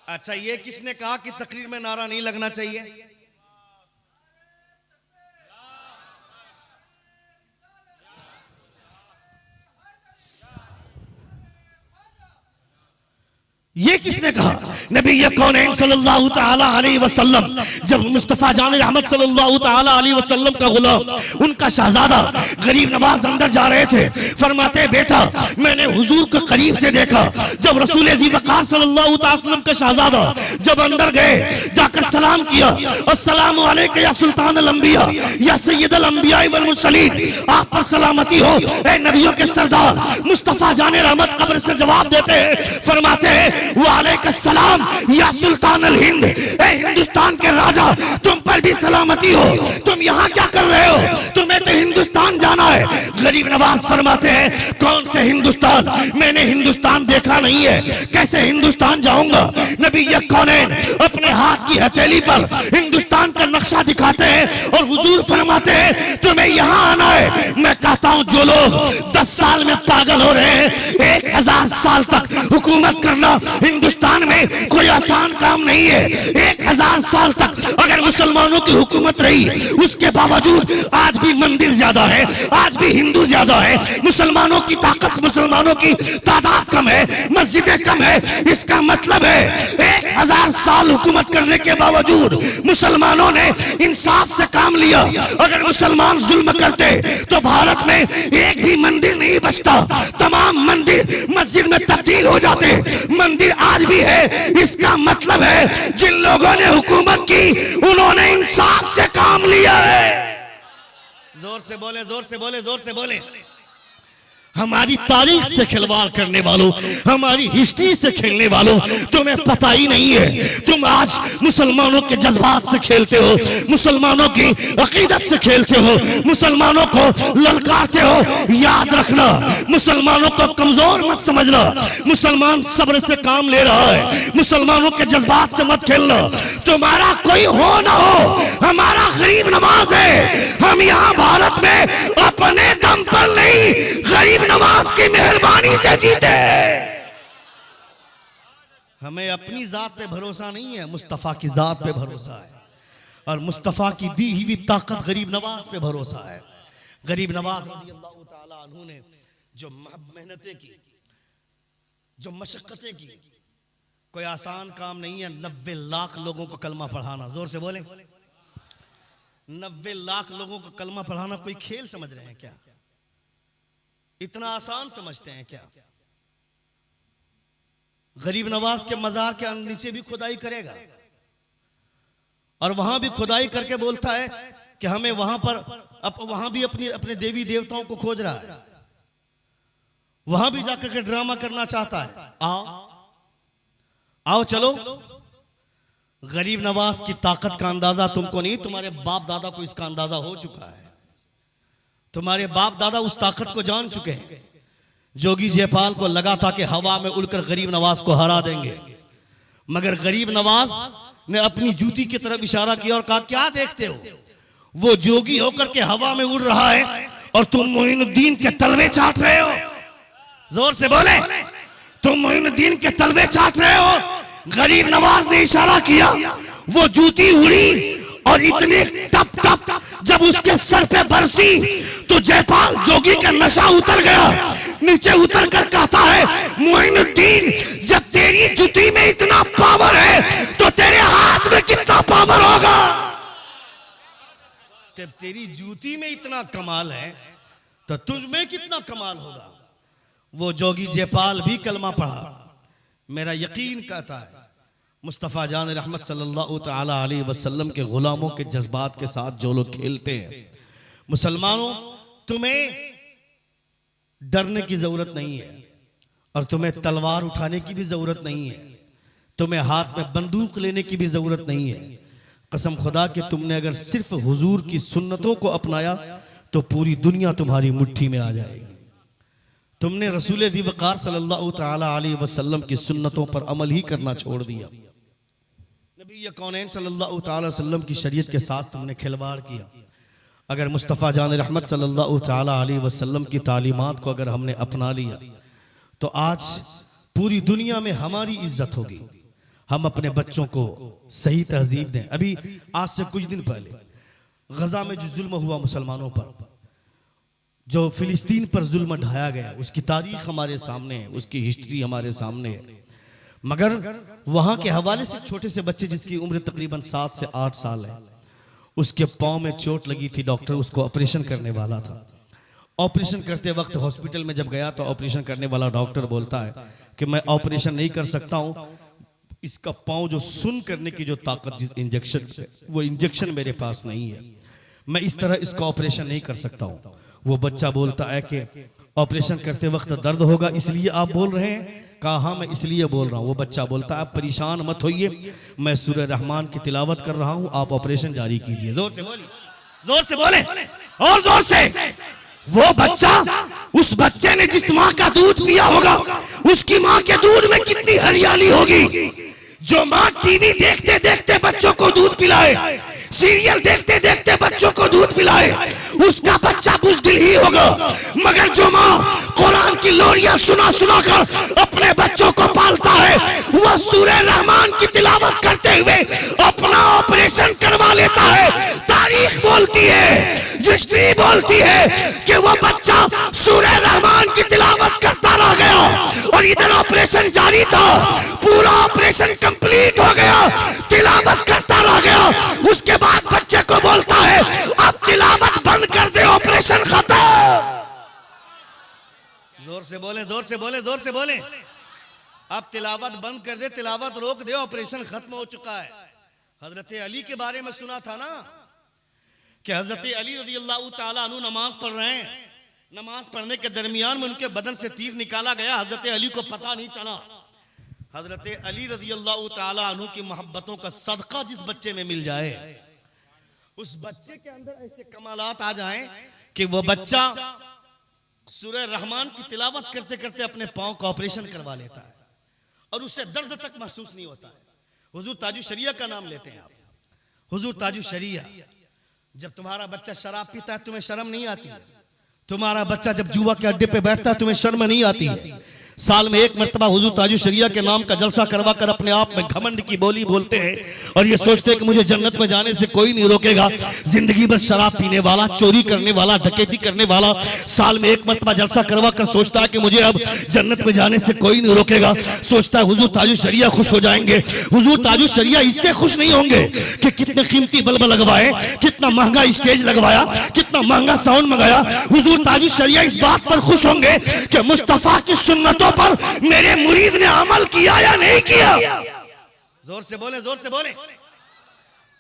अच्छा, ये किसने कहा कि तकरीर में नारा नहीं लगना चाहिए? ये किसने कहा? नबी कौनैन सल्लल्लाहु ताला अलैहि वसल्लम, जब मुस्तफा जान रहमत सल्लल्लाहु ताला अलैहि वसल्लम का गुलाम, उनका शहजादा गरीब नवाज अंदर जा रहे थे, फरमाते बेटा मैंने हुजूर को करीब से देखा। जब रसूल ज़ी वक़ार सल्लल्लाहु ताला अलैहि वसल्लम का शहजादा जब अंदर गए, जाकर सलाम किया, अस्सलामु अलैका या सुल्तान अल अंबिया या सय्यदुल अंबिया वल मुरसलीन, आप पर सलामती हो ए नबियों के सरदार। मुस्तफा जाने रहमत कब्र से जवाब देते हैं, फरमाते हैं वालेकुम या सुल्तान अल हिंद, ए हिंदुस्तान के राजा तुम पर भी सलामती हो, तुम यहाँ क्या कर रहे हो? तुम्हें तो हिंदुस्तान जाना है। गरीब नवाज फरमाते हैं कौन से हिंदुस्तान, मैंने हिंदुस्तान देखा नहीं है, कैसे हिंदुस्तान जाऊंगा? नबी कौनैन अपने हाथ की हथेली पर हिंदुस्तान का नक्शा दिखाते हैं और हुजूर फरमाते हैं तुम्हें यहाँ आना है। मैं कहता हूँ जो लोग 10 साल में पागल हो रहे हैं, 1000 साल तक हुकूमत करना हिंदुस्तान में कोई आसान काम नहीं है। 1000 साल तक अगर मुसलमानों की हुकूमत रही, उसके बावजूद आज भी मंदिर ज्यादा है, आज भी हिंदू ज्यादा है, मुसलमानों की ताकत, मुसलमानों की तादाद कम है, मस्जिदें कम है। इसका मतलब है 1000 साल हुकूमत करने के बावजूद मुसलमानों ने इंसाफ से काम लिया। अगर मुसलमान जुल्म करते तो भारत में एक भी मंदिर नहीं बचता, तमाम मंदिर मस्जिद में तब्दील हो जाते। मंदिर आज भी है, इसका मतलब है जिन लोगों ने हुकूमत की उन्होंने इंसाफ से काम लिया है। जोर से बोले, जोर से बोले, जोर से बोले। हमारी तारीख से खिलवाड़ करने वालों, हमारी हिस्ट्री से खेलने वालों, तुम्हें पता ही नहीं है। तुम आज मुसलमानों के जज्बात से खेलते हो, मुसलमानों की अकीदत से खेलते हो, मुसलमानों को ललकारते हो। याद रखना, मुसलमानों को कमजोर मत समझना। मुसलमान सब्र से काम ले रहा है, मुसलमानों के जज्बात से मत खेलना। तुम्हारा कोई हो ना हो, हमारा गरीब नवाज है। हम यहाँ भारत में अपने दम पर नहीं, गरीब नवाज की मेहरबानी से जीते। हमें अपनी जात पे भरोसा नहीं है, मुस्तफा की जात पे भरोसा है, और मुस्तफा की दी हुई ताकत गरीब नवाज पे भरोसा है। गरीब नवाज रज़ियल्लाहु ताला अन्हु ने जो मेहनतें की, जो मशक्कतें की, कोई आसान काम नहीं है। 90 लाख लोगों को कलमा पढ़ाना, जोर से बोले, 90 लाख लोगों को कलमा पढ़ाना कोई खेल समझ रहे हैं क्या? इतना आसान समझते हैं क्या? गरीब नवाज के मजार के नीचे भी खुदाई करेगा, और वहां भी खुदाई करके बोलता है कि हमें वहां पर वहां भी अपने देवी देवताओं को खोज रहा है, वहां भी जाकर के ड्रामा करना चाहता है। आओ आओ चलो। गरीब नवाज की ताकत का अंदाजा तुमको नहीं, तुम्हारे बाप दादा को इसका अंदाजा हो चुका है। तुम्हारे बाप दादा उस ताकत को जान चुके हैं। जोगी जयपाल को लगा था कि हवा में उड़कर गरीब नवाज को हरा देंगे, मगर गरीब नवाज ने अपनी जूती की तरफ इशारा किया और कहा क्या देखते हो, वो जोगी होकर के हवा में उड़ रहा है और तुम मोइनुद्दीन के तलवे चाट रहे हो। जोर से बोले। तुम मोइनुद्दीन के तलवे चाट रहे हो। गरीब नवाज ने इशारा किया, वो जूती उड़ी और इतनी टप टप जब उसके सर पे बरसी तो जयपाल जोगी का नशा उतर गया। नीचे उतर कर कहता है, मोइनुद्दीन जब तेरी जूती में इतना पावर है तो तेरे हाथ में कितना पावर होगा। जब तेरी जूती में इतना कमाल है तो तुझ में कितना कमाल होगा। वो जोगी जयपाल भी कलमा पढ़ा। मेरा यकीन कहता है मुस्तफ़ा जान रहमत सल्लल्लाहु तआला अलैहि वसल्लम के गुलामों के जज्बात के साथ जो लोग खेलते हैं, मुसलमानों तुम्हें डरने की जरूरत नहीं है और तुम्हें तलवार उठाने की भी जरूरत नहीं है, तुम्हें हाथ में बंदूक लेने की भी जरूरत नहीं है। कसम खुदा कि तुमने अगर सिर्फ हुजूर की सुन्नतों को अपनाया तो पूरी दुनिया तुम्हारी मुट्ठी में आ जाएगी। तुमने रसूल दिवकार सल्लल्लाहु तआला अलैहि वसल्लम की सुन्नतों पर अमल ही करना छोड़ दिया। नबी कौनैन सल्लल्लाहु तआला वसल्लम की शरीयत के साथ तुमने खिलवाड़ किया। अगर मुस्तफ़ा जान रहमत सल्लल्लाहु तआला अलैहि वसल्लम की तालीमात को अगर हमने अपना लिया तो आज पूरी दुनिया में हमारी इज्जत होगी। हम अपने बच्चों को सही तहजीब दें। अभी आज से कुछ दिन पहले गजा में जो जुल्म हुआ मुसलमानों पर, जो फिलिस्तीन पर जुल्म ढाया गया, उसकी तारीख हमारे सामने है, उसकी हिस्ट्री हमारे सामने है। मगर वहां के हवाले से छोटे से बच्चे जिसकी उम्र तकरीबन 7 से 8 साल है, उसके पांव में चोट लगी थी। डॉक्टर उसको ऑपरेशन करने वाला था। ऑपरेशन करते वक्त हॉस्पिटल में जब गया तो ऑपरेशन करने वाला डॉक्टर बोलता है कि मैं ऑपरेशन नहीं कर सकता हूं, इसका पांव जो सुन करने की जो ताकत जिस इंजेक्शन वो इंजेक्शन मेरे पास नहीं है, मैं इस तरह इसका ऑपरेशन नहीं कर सकता हूं। वो बच्चा बोलता है कि ऑपरेशन करते वक्त दर्द होगा इसलिए आप बोल रहे हैं? कहा हाँ मैं इसलिए बोल रहा हूँ। वो बच्चा बोलता है आप परेशान मत होइए, मैं सूरह रहमान की तिलावत कर रहा हूँ, आप ऑपरेशन जारी कीजिए। जोर से बोले, जोर से बोले और जोर से। वो बच्चा, उस बच्चे ने जिस माँ का दूध पिया होगा उसकी माँ के दूध में कितनी हरियाली होगी। जो माँ टीवी देखते देखते बच्चों को दूध पिलाए, सीरियल देखते देखते बच्चों को दूध पिलाए, उसका बच्चा बुज़दिल ही होगा। मगर जो माँ कुरान की लोरियां सुना सुना कर अपने बच्चों को पालता है, वह सूरह रहमान की तिलावत करते हुए अपना ऑपरेशन करवा लेता है। तारीख बोलती है, हिस्ट्री बोलती है कि वह बच्चा सूरह रहमान की तिलावत करता रह गया और इधर ऑपरेशन जारी था। पूरा ऑपरेशन कंप्लीट हो गया, तिलावत करता रह गया। उसके बाद बच्चे को बोलता है अब तिलावत बंद कर दे, ऑपरेशन खत्म। जोर से बोले, जोर से बोले, जोर से बोले। अब तिलावत बंद कर दे, तिलावत रोक दे, ऑपरेशन खत्म हो चुका है। हजरत अली के बारे में सुना था ना कि हजरत अली रज़ियल्लाहु ताला अन्हु नमाज पढ़ रहे हैं, नमाज पढ़ने के दरमियान में उनके बदन से तीर निकाला गया, हजरत अली को पता नहीं चला। हजरत अली रज़ियल्लाहु ताला अन्हु की मोहब्बतों का सदका जिस बच्चे में मिल जाए, उस बच्चे के अंदर ऐसे कमालात आ जाएं कि वो बच्चा सूरह रहमान की तिलावत करते करते अपने पांव का ऑपरेशन करवा लेता है और उससे दर्द तक महसूस नहीं होता है। हुजूर ताजु शरिया का नाम लेते हैं आप, हुजूर ताजु शरिया। जब तुम्हारा बच्चा शराब पीता है तुम्हें शर्म नहीं आती है? तुम्हारा बच्चा जब जुआ के अड्डे पे बैठता है तुम्हें शर्म नहीं आती है? साल में एक मर्तबा हुजूर ताजु शरिया के नाम का जलसा करवा कर अपने आप में घमंड की बोली बोलते हैं और ये सोचते हैं कि मुझे जन्नत में जाने से कोई नहीं रोकेगा। जिंदगी भर शराब पीने वाला, चोरी करने वाला, डकैती करने वाला साल में एक मर्तबा जलसा करवा कर सोचता है कि मुझे अब जन्नत में जाने से कोई नहीं रोकेगा। सोचता है हुजूर ताजु शरिया खुश हो जाएंगे। हुजूर ताजु शरिया इससे खुश नहीं होंगे कि कितने कीमती बल्ब लगवाए, कितना महंगा स्टेज लगवाया, कितना महंगा साउंड मंगाया। हुजूर ताजु शरिया इस बात पर खुश होंगे कि मुस्तफा की सुन्नतों पर मेरे मुरीद ने अमल किया या नहीं किया। जोर से बोले, जोर से बोले।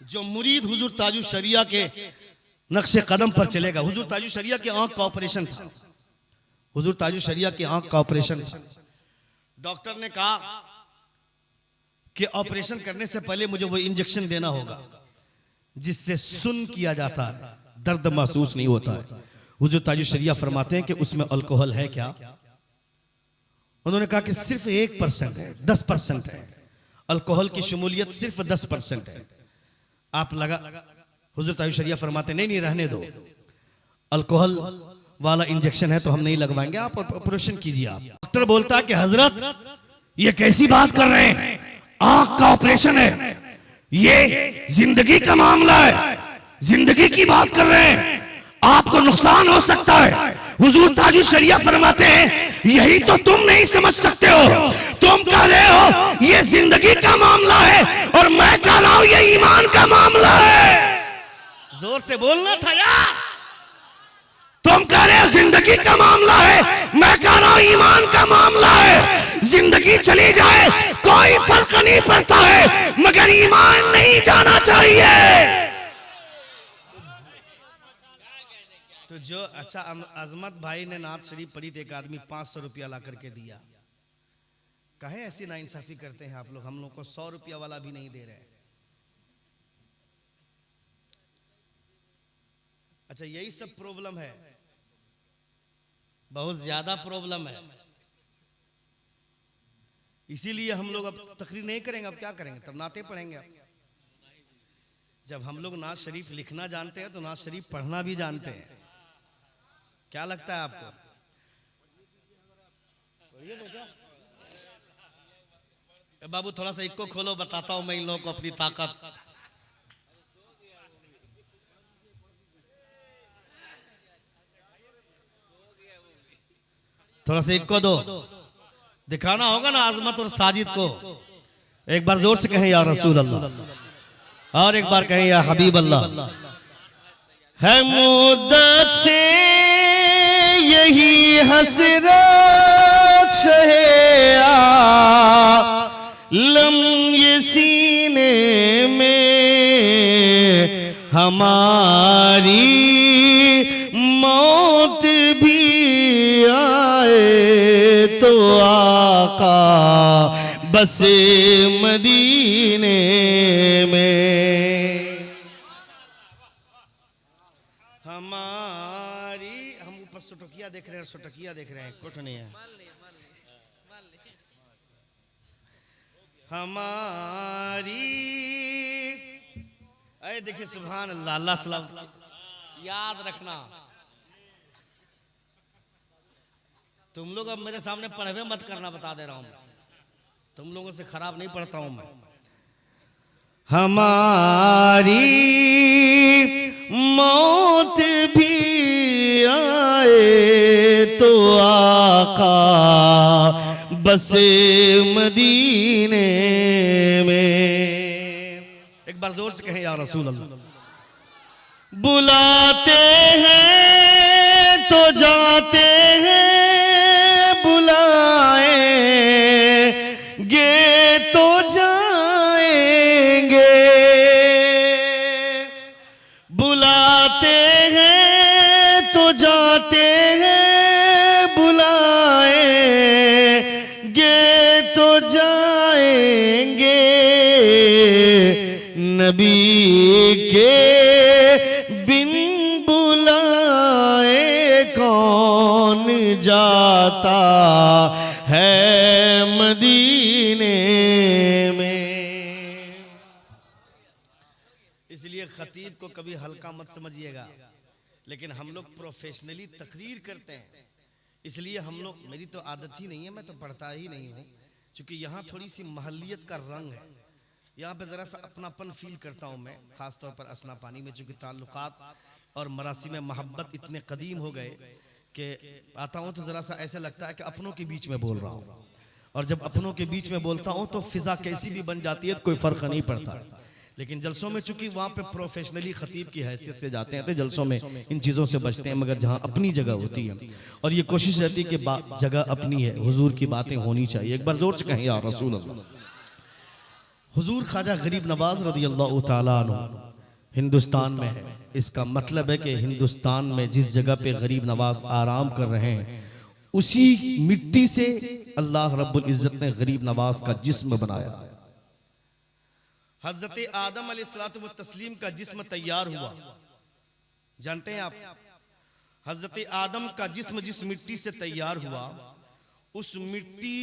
जो मुरीद हुजूर ताजु शरिया के नक्शे कदम पर चलेगा। हुजूर ताजु शरिया की आंख का ऑपरेशन था, हुजूर ताजु शरिया की आंख का ऑपरेशन था। डॉक्टर ने कहा कि ऑपरेशन करने से पहले मुझे वो इंजेक्शन देना होगा जिससे सुन किया जाता है, दर्द महसूस नहीं होता है। हुजूर ताजु शरिया फरमाते हैं कि उसमें अल्कोहल है क्या? उन्होंने कहा कि सिर्फ 1% है, 10% है, अल्कोहल की शमूलियत सिर्फ 10% है। आप लगा, हुजूर ताजु शरिया फरमाते नहीं नहीं रहने दो, अल्कोहल वाला इंजेक्शन है तो हम नहीं लगवाएंगे, आप ऑपरेशन कीजिए। आप डॉक्टर बोलता है कि हजरत ये कैसी बात कर रहे हैं, आंख का ऑपरेशन है, ये जिंदगी का मामला है, जिंदगी की बात कर रहे हैं, आपको नुकसान हो सकता है। हुजूर ताजुल शरिया फरमाते हैं यही तो तुम नहीं समझ सकते हो, तुम कह रहे हो ये जिंदगी का मामला है और मैं कह रहा हूं ये ईमान का मामला है। जोर से बोलना था यार। तुम कह रहे हो जिंदगी का मामला है, मैं कह रहा हूं ईमान का मामला है। जिंदगी चली जाए कोई फर्क नहीं पड़ता है, मगर ईमान नहीं जाना चाहिए। तो जो अच्छा अजमत भाई ने नात शरीफ पढ़ी थी, एक आदमी 500 रुपया ला करके दिया, कहे ऐसी नाइंसाफी करते हैं आप लोग, हम लोग को 100 रुपया वाला भी नहीं दे रहे। अच्छा यही सब प्रॉब्लम है, बहुत ज्यादा प्रॉब्लम है। इसीलिए हम लोग अब तकरीर नहीं करेंगे। अब क्या करेंगे, तब नाते पढ़ेंगे। जब हम लोग नात शरीफ लिखना जानते हैं तो नात शरीफ पढ़ना भी जानते हैं। क्या लगता है आपको? बाबू थोड़ा सा इक्को खोलो, बताता हूं मैं इन लोगों को अपनी ताकत। थोड़ा सा इक्को दो, दिखाना होगा ना आजमत और साजिद को। एक बार जोर से कहें या रसूल अल्लाह, और एक बार कहें या हबीब अल्लाह। है मुद्दत से यही हसरत शहे आलम ये सीने में, हमारी मौत भी आए तो आका बसे मदीने में। हम ऊपर सोटकिया देख रहे हैं, सोटकिया देख रहे हैं, कुछ नहीं है। हमारी अरे देखिए सुभान अल्लाह, अल्लाह सलाम याद रखना। तुम लोग अब मेरे सामने पढ़वे मत करना, बता दे रहा हूं, तुम लोगों से खराब नहीं पढ़ता हूं मैं। हमारी मौत भी आए तो आका बसे मदीने में। एक बार जोर से कहें या रसूल अल्लाह। बुलाते हैं तो जाते हैं, बुलाएंगे तो जाएंगे, बुलाते हैं तो जाते हैं, बुलाएंगे तो जाएंगे, नबी के बिन बुलाए कौन जाता है मदीने में। इसलिए खतीब को कभी हल्का मत समझिएगा, लेकिन हम लोग प्रोफेशनली तकरीर करते हैं, इसलिए हम लोग, मेरी तो आदत ही नहीं है, मैं तो पढ़ता ही नहीं हूँ, क्योंकि यहाँ थोड़ी सी महल्लियत का रंग है, यहाँ पे ज़रा सा अपनापन फील करता हूँ मैं, ख़ास तौर पर असना पानी में, चूँकि ताल्लुकात और मरासी में मोहब्बत इतने कदीम हो गए कि आता हूँ तो ज़रा सा ऐसा लगता है कि अपनों के बीच में बोल रहा हूँ, और जब अपनों के बीच में बोलता हूँ तो फ़िज़ा कैसी भी बन जाती है तो कोई फ़र्क नहीं पड़ता। लेकिन जलसों में चूंकि वहाँ पे प्रोफेशनली खतीब की हैसियत से जाते हैं तो जलसों में इन चीज़ों से बचते हैं, मगर जहाँ अपनी जगह होती है और ये कोशिश रहती है कि जगह अपनी है, हुजूर की बातें होनी चाहिए। एक बार जोर से कहें या रसूल अल्लाह। हुजूर ख्वाजा गरीब नवाज रज़ी अल्लाह तआला अन्हु हिंदुस्तान में है, इसका मतलब है कि हिंदुस्तान में जिस जगह पे गरीब नवाज आराम कर रहे हैं उसी मिट्टी से अल्लाह रब्बुल इज्जत ने गरीब नवाज का जिस्म बनाया। हजरत आदम अलैहिस्सलातु व तस्लीम का जिस्म तैयार हुआ, जानते हैं आप? हजरत आदम का जिस्म जिस मिट्टी से तैयार हुआ, उस मिट्टी,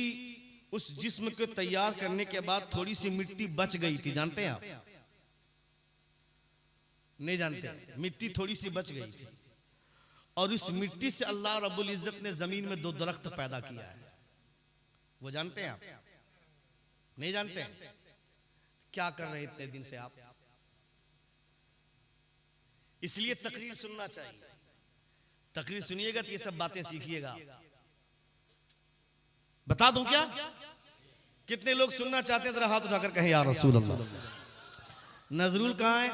उस जिस्म को तैयार करने के बाद थोड़ी सी मिट्टी बच गई थी, जानते हैं आप? नहीं जानते? मिट्टी थोड़ी सी बच गई थी, और इस मिट्टी से अल्लाह रब्बुल इज्जत ने जमीन में 2 दरख्त पैदा किया है। वो जानते हैं आप? नहीं जानते हैं? क्या कर रहे हैं इतने दिन से आप? इसलिए तकरीर सुनना चाहिए। तकरीर सुनिएगा तो ये सब बातें सीखिएगा। बता दूं क्या? कितने लोग सुनना चाहते हैं? जरा हाथ उठाकर कहें या रसूल अल्लाह। नजरुल कहां है?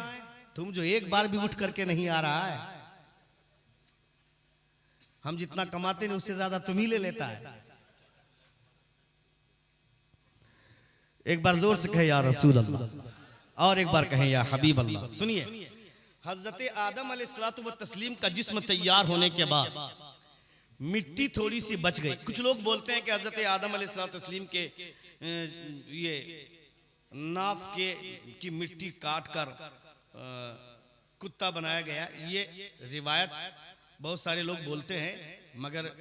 तुम जो एक बार भी उठ करके नहीं आ रहा है, हम जितना कमाते हैं उससे ज्यादा तुम ही ले लेता है। एक बार जोर से कहे या रसूल अल्लाह, और एक बार कहें या हबीब अल्लाह। सुनिए, हजरत आदम अलैहिस्सलातु व तस्लीम का जिस्म तैयार होने के बाद मिट्टी थोड़ी सी बच गई। कुछ लोग बोलते हैं कि हजरत आदम अलैहिस्सलातु व तस्लीम के ये नाफ के की मिट्टी काट कर कुत्ता बनाया गया। ये रिवायत बहुत सारे लोग बोलते हैं, मगर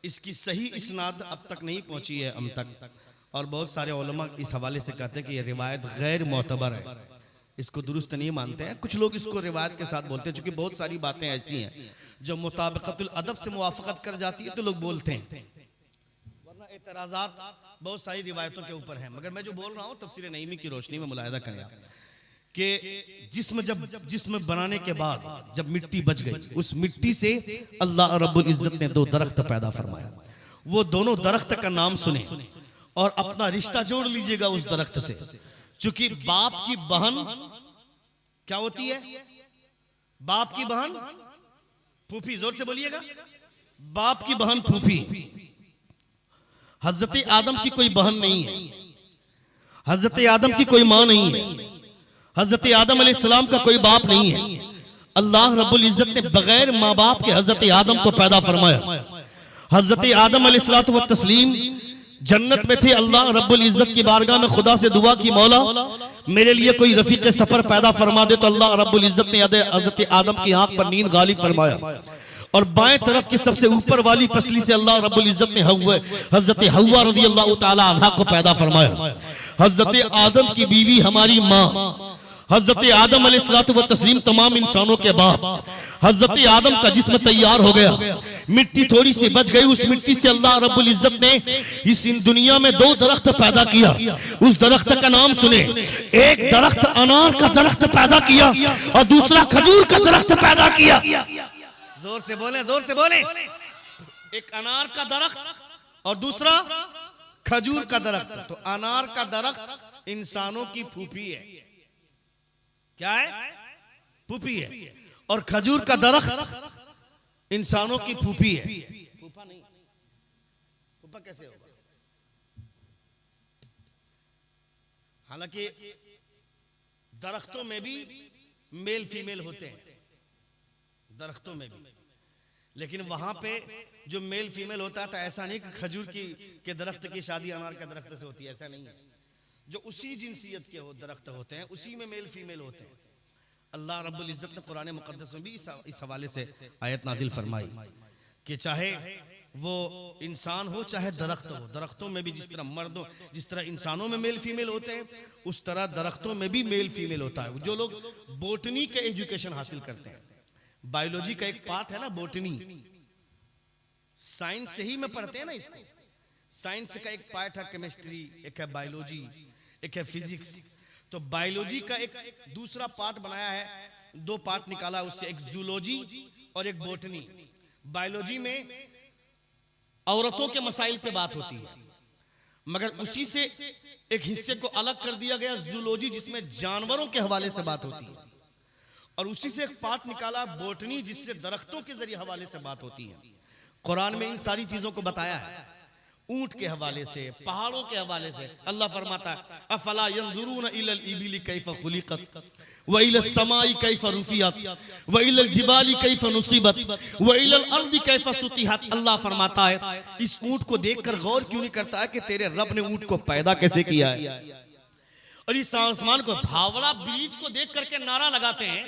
इसकी सही इस्नाद अब तक नहीं पहुंची है हम तक। और बहुत सारे उलमा इस हवाले से कहते हैं कि ये रिवायत गैर मोतबर है, इसको दुरुस्त नहीं मानते हैं। कुछ लोग इसको रिवायत के साथ बोलते हैं, क्योंकि बहुत सारी बातें ऐसी हैं जो मुताबिकतुल अदब से मुवाफकत कर जाती है तो लोग बोलते हैं, वरना एतराज़ात बहुत सारी रिवायतों के ऊपर हैं। मगर मैं जो बोल रहा हूँ तफसीर नईमी की रोशनी में मुलाहिदा करें कि जिस्म बनाने के बाद जब मिट्टी बच गई, उस मिट्टी से अल्लाह रब्बुल इज्जत ने 2 दरख्त पैदा फरमाया। वो दोनों दरख्त का नाम सुने और अपना रिश्ता जोड़ लीजिएगा उस दरख्त से। चूंकि बाप की बहन क्या होती है? बाप की बहन फूफी। जोर से बोलिएगा, बाप की बहन फूफी। हजरत आदम की कोई बहन नहीं है, हजरत आदम की कोई मां नहीं है, हजरत आदम अलैहिस्सलाम का कोई बाप नहीं है। अल्लाह रब्बुल इज्जत ने बगैर माँ बाप के हजरत आदम को पैदा फरमाया। हजरत आदम अलैहिस्सलातु व तस्लीम जन्नत में थे। अल्लाह रब्बुल इज्जत की बारगाह में खुदा से दुआ की, मौला मेरे लिए कोई रफीक सफर पैदा फरमा दे। तो अल्लाह रब्बुल इज्जत ने हजरत आदम की आंख पर नींद गालिब फरमाया और बाएं तरफ की सबसे ऊपर वाली पसली से अल्लाह रब्बुल इज्जत ने हजरत हव्वा रज़ियल्लाहु ताला अन्हा को पैदा फरमाया। हजरत आदम की बीवी हमारी माँ, हजरत आदम अलैहिस्सलातु व तस्लीम तमाम इंसानों के बाप। हजरत आदम का जिस्म तैयार हो गया, मिट्टी थोड़ी सी बच गई। उस मिट्टी से अल्लाह रब्बुल इज्जत ने इस दुनिया में 2 दरख्त पैदा किया। उस दरख्त का नाम सुने, एक दरख्त अनार का दरख्त पैदा किया और दूसरा खजूर का दरख्त पैदा किया। जोर से बोले, जोर से बोले। एक अनार का दरख्त और दूसरा खजूर का दरख्त। तो अनार का दरख्त इंसानों की फूफी है। क्या है? फूफी है। और खजूर का दरख्त इंसानों की फूफी है। फूफा नहीं, फूफा कैसे होगा? हालांकि दरख्तों में भी मेल फीमेल होते हैं, दरख्तों में भी, लेकिन वहां पे जो मेल फीमेल होता था, ऐसा नहीं कि खजूर के दरख्त की शादी अनार के दरख्त से होती है, ऐसा नहीं है। जो उसी जिनसियत के दरख्त होते हैं उसी में मेल फीमेल होते हैं। अल्लाह रब्बुल इज्जत ने कुरान मुकद्दस में भी इस हवाले से आयत नाजिल फरमाई कि चाहे वो इंसान हो चाहे दरख्त हो, दरख्तों में भी जिस तरह इंसानों में मेल फीमेल होते हैं, उस तरह दरख्तों में भी मेल फीमेल होता है। जो लोग बोटनी के एजुकेशन हासिल करते हैं, बायोलॉजी का एक पार्ट है ना बोटनी, साइंस से ही में पढ़ते हैं ना इसको। साइंस का एक पार्ट है केमिस्ट्री, एक है बायोलॉजी, एक है फिजिक्स। तो बायोलॉजी का एक दूसरा पार्ट बनाया है, 2 पार्ट निकाला है उससे, एक जूलॉजी और एक बोटनी। बायोलॉजी में औरतों के मसाइल पे बात होती है, मगर उसी से एक हिस्से को अलग कर दिया गया जूलॉजी, जिसमें जानवरों के हवाले से बात होती है, और उसी से एक पार्ट निकाला बोटनी, जिससे दरख्तों के जरिए हवाले से बात होती है। कुरान में इन सारी चीजों को बताया है, ऊंट के हवाले से, पहाड़ों के हवाले से। अल्लाह फरमाता है अफला यंजुरून इलल इबिली कैफ़ खुलिकत व इलस समाई कैफ़ रुफियत व इलल जिबाली कैफ़ नुसिबत व इलल अर्दी कैफ़ सुतिहत। अल्लाह फरमाता है इस ऊंट को देखकर गौर क्यों नहीं करता है कि तेरे रब ने ऊंट को पैदा कैसे किया है। और इस आसमान को, भावड़ा ब्रिज को देख करके नारा लगाते हैं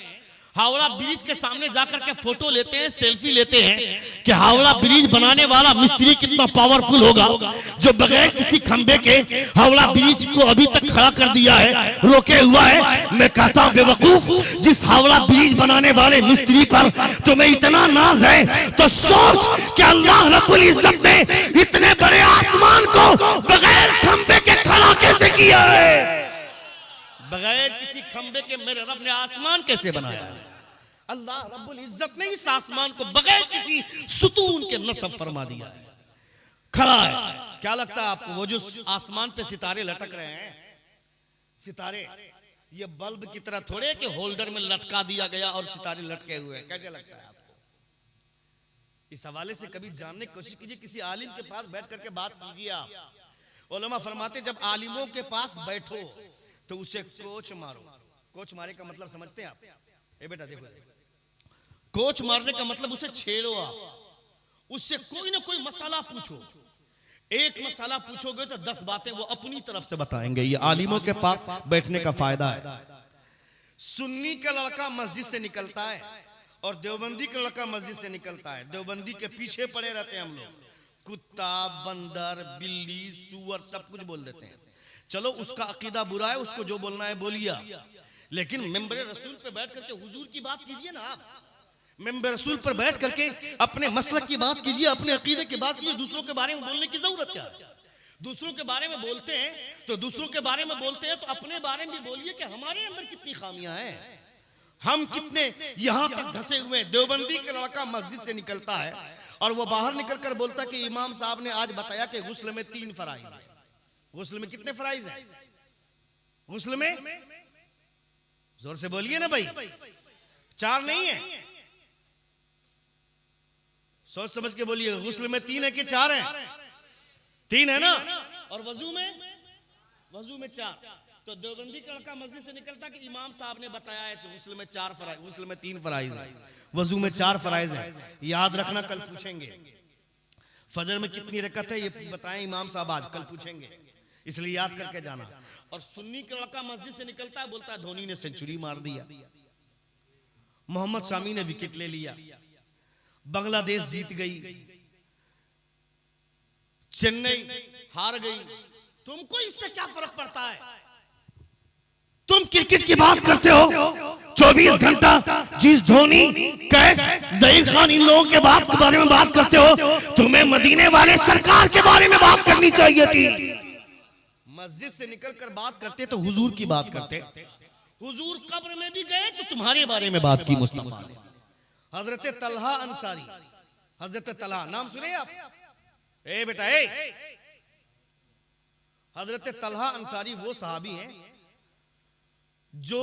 हावड़ा ब्रिज के सामने जाकर के फोटो लेते हैं, सेल्फी लेते हैं कि हावड़ा ब्रिज बनाने वाला मिस्त्री कितना पावरफुल होगा जो बगैर किसी खंबे के हावड़ा ब्रिज को अभी तक खड़ा कर दिया है, रोके हुआ है। मैं कहता हूं बेवकूफ, जिस हावड़ा ब्रिज बनाने वाले मिस्त्री पर तुम्हें इतना नाज है तो सोच कि अल्लाह रब्बुल इज्जत ने इतने बड़े आसमान को बगैर खंबे के खड़ा कैसे किया है। बगैर किसी खंबे के मेरे रब ने आसमान कैसे बनाया है। अल्लाह रब्बुल इज्जत ने इस आसमान को बगैर किसी सुतून के नस्ब फरमा दिया है, खड़ा है। क्या लगता है आपको वो जो आसमान पे सितारे लटक रहे हैं, सितारे ये बल्ब की तरह थोड़े कि होल्डर में लटका दिया गया और सितारे लटके हुए हैं, कैसे लगता है आपको? इस हवाले से कभी जानने की कोशिश कीजिए, किसी आलिम के पास बैठ करके बात कीजिए आप। उलमा फरमाते जब आलिमों के पास बैठो तो उसे कोच मारो। कोच मारे का मतलब समझते हैं आप? ए बेटा देखो, कोच मारने का मतलब उसे छेड़ो आप, उससे कोई ना कोई मसाला पूछो। एक मसाला पूछोगे तो 10 बातें वो अपनी तरफ से बताएंगे। ये आलिमों के पास बैठने का फायदा है। सुन्नी का लड़का मस्जिद से निकलता है और देवबंदी का लड़का मस्जिद से निकलता है, देवबंदी के पीछे पड़े रहते हैं हम लोग। कुत्ता, बंदर, बिल्ली, सुअर सब कुछ बोल देते हैं। चलो उसका अकीदा बुरा है, उसको जो बोलना है बोलिए, लेकिन मेंबर रसूल पे बैठ करके हुजूर की बात कीजिए ना आप। मेंबर रसूल पर बैठ करके अपने मसलक की बात कीजिए, अपने अकीदे की बात कीजिए। दूसरों के बारे में बोलने की जरूरत क्या है? दूसरों के बारे में बोलते हैं तो दूसरों के बारे में बोलते हैं तो अपने बारे में भी बोलिए कि हमारे अंदर कितनी खामियां हैं, हम कितने यहां तक धंसे हुए हैं। देवबंदी का लड़का मस्जिद से निकलता है और वो बाहर निकलकर बोलता कि इमाम साहब ने आज बताया कि गुस्ल में 3 फराइज है। गुस्ल में कितने फराइज है? गुस्ल में जोर से बोलिए ना भाई, 4 नहीं है, सोच समझ के बोलिए। गुस्ल में 3 है कि 4 है? 3 है ना। और वजू में 4। तो देवबंदी का लड़का मस्जिद से निकलता कि इमाम साहब ने बताया है गुस्ल में 4 फराइज, गुस्ल में 3 फराइज है, वजू में 4 फराइज है। याद रखना, कल पूछेंगे फजर में कितनी रकत है ये बताएं इमाम साहब, आज कल पूछेंगे, इसलिए याद करके जाना। और सुन्नी का लड़का मस्जिद से निकलता है, बोलता है धोनी ने सेंचुरी मार दिया, मोहम्मद शामी ने विकेट ले लिया, बांग्लादेश जीत गई, चेन्नई हार गई। तुमको इससे क्या फर्क पड़ता है? तुम क्रिकेट की बात करते हो 24 घंटा, जिस धोनी, कैफ, ज़हीर खान इन लोगों के बारे में बात करते हो, तुम्हें मदीने वाले सरकार के बारे में बात करनी चाहिए थी। मस्जिद से निकलकर बात करते तो हुजूर की बात करते। हुजूर कब्र में भी गए तो तुम्हारे बारे में बात की मुस्तफा ने। हजरत तलहा अंसारी, हजरत तलहा नाम सुने आप? ए बेटा ए, हजरत तलहा अंसारी वो सहाबी हैं जो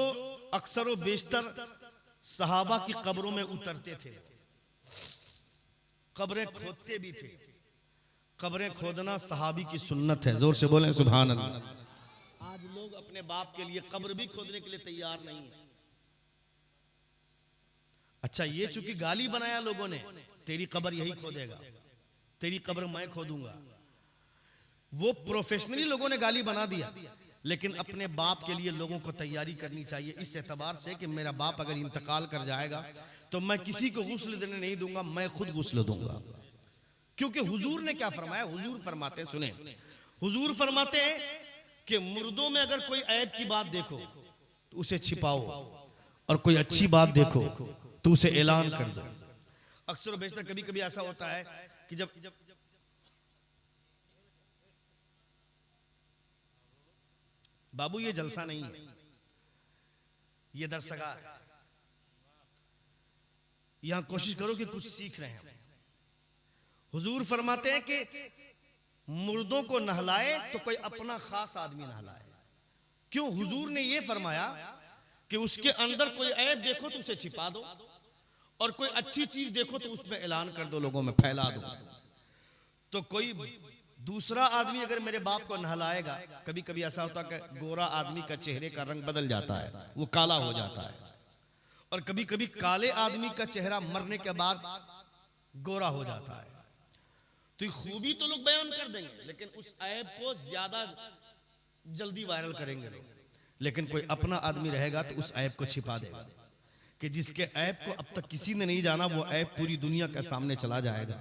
अक्सर व बेशतर सहाबा की कब्रों में उतरते थे, कब्रें खोदते भी थे। कब्रें खोदना सहाबी की सुन्नत है, जोर से बोलें सुभान अल्लाह। आज लोग अपने बाप के लिए कब्र भी खोदने के लिए तैयार नहीं है। अच्छा, ये चूंकि गाली बनाया लोगों ने, तेरी कब्र यही खोदेगा, तेरी कब्र मैं खोदूंगा, वो प्रोफेशनली लोगों ने गाली बना दिया। लेकिन अपने बाप के लिए लोगों को तैयारी करनी चाहिए इस एतबार से कि मेरा बाप अगर इंतकाल कर जाएगा तो मैं किसी को गुस्ल देने नहीं दूंगा, मैं खुद गुस्ल दूंगा। क्योंकि हुजूर ने क्या फरमाया? हुजूर फरमाते, सुने, हुजूर फरमाते हैं कि मुर्दों में अगर कोई ऐब की बात देखो तो उसे छिपाओ, और कोई अच्छी बात देखो तो उसे ऐलान कर दो। अक्सर बेशतर कभी कभी ऐसा होता है कि जब बाबू ये जलसा नहीं है, ये दरसगाह है, यहां कोशिश करो कि कुछ सीख रहे हैं। हुजूर फरमाते हैं कि मुर्दों को नहलाए तो कोई अपना खास आदमी नहलाए। क्यों? हुजूर ने ये फरमाया कि उसके अंदर कोई ऐब देखो तो उसे छिपा दो, और कोई अच्छी चीज देखो तो उसमें ऐलान कर दो, लोगों में फैला दो। तो कोई दूसरा आदमी अगर मेरे बाप को नहलाएगा, कभी कभी ऐसा होता है कि गोरा आदमी का चेहरे का रंग बदल जाता है, वो काला हो जाता है, और कभी कभी काले आदमी का चेहरा मरने के बाद गोरा हो जाता है। तो खूबी तो लोग बयान कर देंगे, लेकिन उस ऐब को ज्यादा जल्दी वायरल करेंगे लोग। लेकिन कोई अपना आदमी रहेगा तो उस ऐब को छिपा देगा। कि जिसके ऐब को अब तक किसी ने नहीं जाना, वो ऐब पूरी दुनिया के सामने चला जाएगा।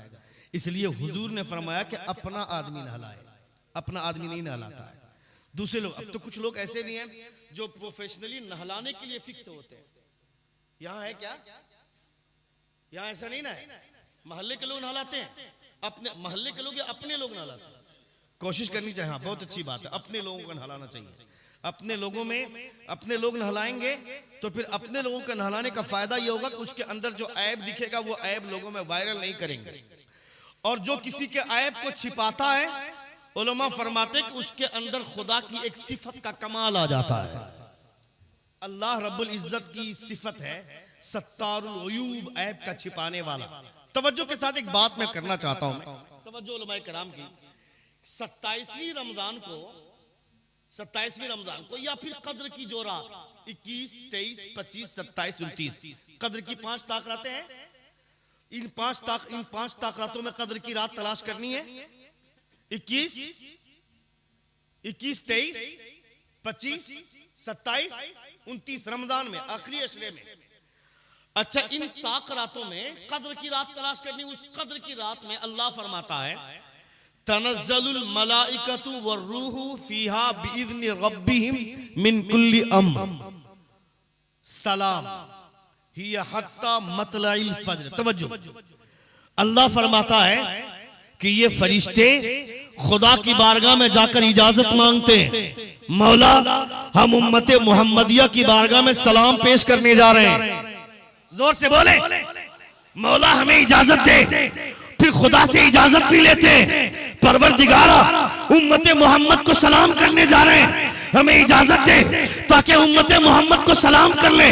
इसलिए हुजूर ने फरमाया कि अपना आदमी नहलाए, अपना आदमी नहीं नहलाता है दूसरे लोग। अब तो कुछ लोग ऐसे भी हैं जो प्रोफेशनली नहलाने के लिए फिक्स होते हैं। यहाँ है क्या? यहाँ ऐसा नहीं ना है। मोहल्ले के लोग नहलाते हैं, अपने मोहल्ले के लोग या अपने लोग नहलाते हैं। कोशिश करनी चाहिए। हाँ, बहुत अच्छी बात है, अपने लोगों को नहलाना चाहिए। अपने लोगों में अपने लोग नहलाएंगे तो फिर अपने लोगों का नहलाने का फायदा ये होगा कि उसके अंदर जो ऐब दिखेगा वो ऐब लोगों में वायरल नहीं करेंगे। और जो किसी के ऐब को छिपाता है, उलमा फरमाते कि उसके अंदर खुदा की एक सिफत का कमाल आ जाता है। अल्लाह रब्बुल इज्जत की सिफत है सत्तारुल उयूब, ऐब का छिपाने वाला। तवज्जो के साथ एक बात मैं करना चाहता हूं, तवज्जो उलमाए किराम की। 27वीं रमजान को या फिर कद्र की जो रात 21, 23, 25, 27, 29 कद्र की 5 ताकरातें हैं। इन पांच ताकरातों में कद्र की रात तलाश करनी है। 21, 23, 25, 27, 29 रमजान में आखिरी अशरे में। अच्छा, इन ताकरातों में कद्र की रात तलाश करनी। उस कद्र की रात में अल्लाह फरमाता है तनज़्ज़लुल मलाइकतु वर्रूहु फीहा बिइज़्नि रब्बिहिम मिन कुल्ली अम्र सलाम हिया हत्ता मतलाइल फज्र। तवज्जो, अल्लाह फरमाता है कि ये फरिश्ते खुदा की बारगाह में जाकर इजाजत मांगते हैं, मौला हम उम्मत मुहम्मदिया की बारगाह में सलाम पेश करने जा रहे हैं। जोर से बोले, मौला हमें इजाजत दे। फिर खुदा से इजाजत भी लेते हैं, परवरदिगारा उम्मत मोहम्मद को सलाम करने जा रहे हैं, हमें इजाजत दे ताकि उम्मत मोहम्मद को सलाम कर ले।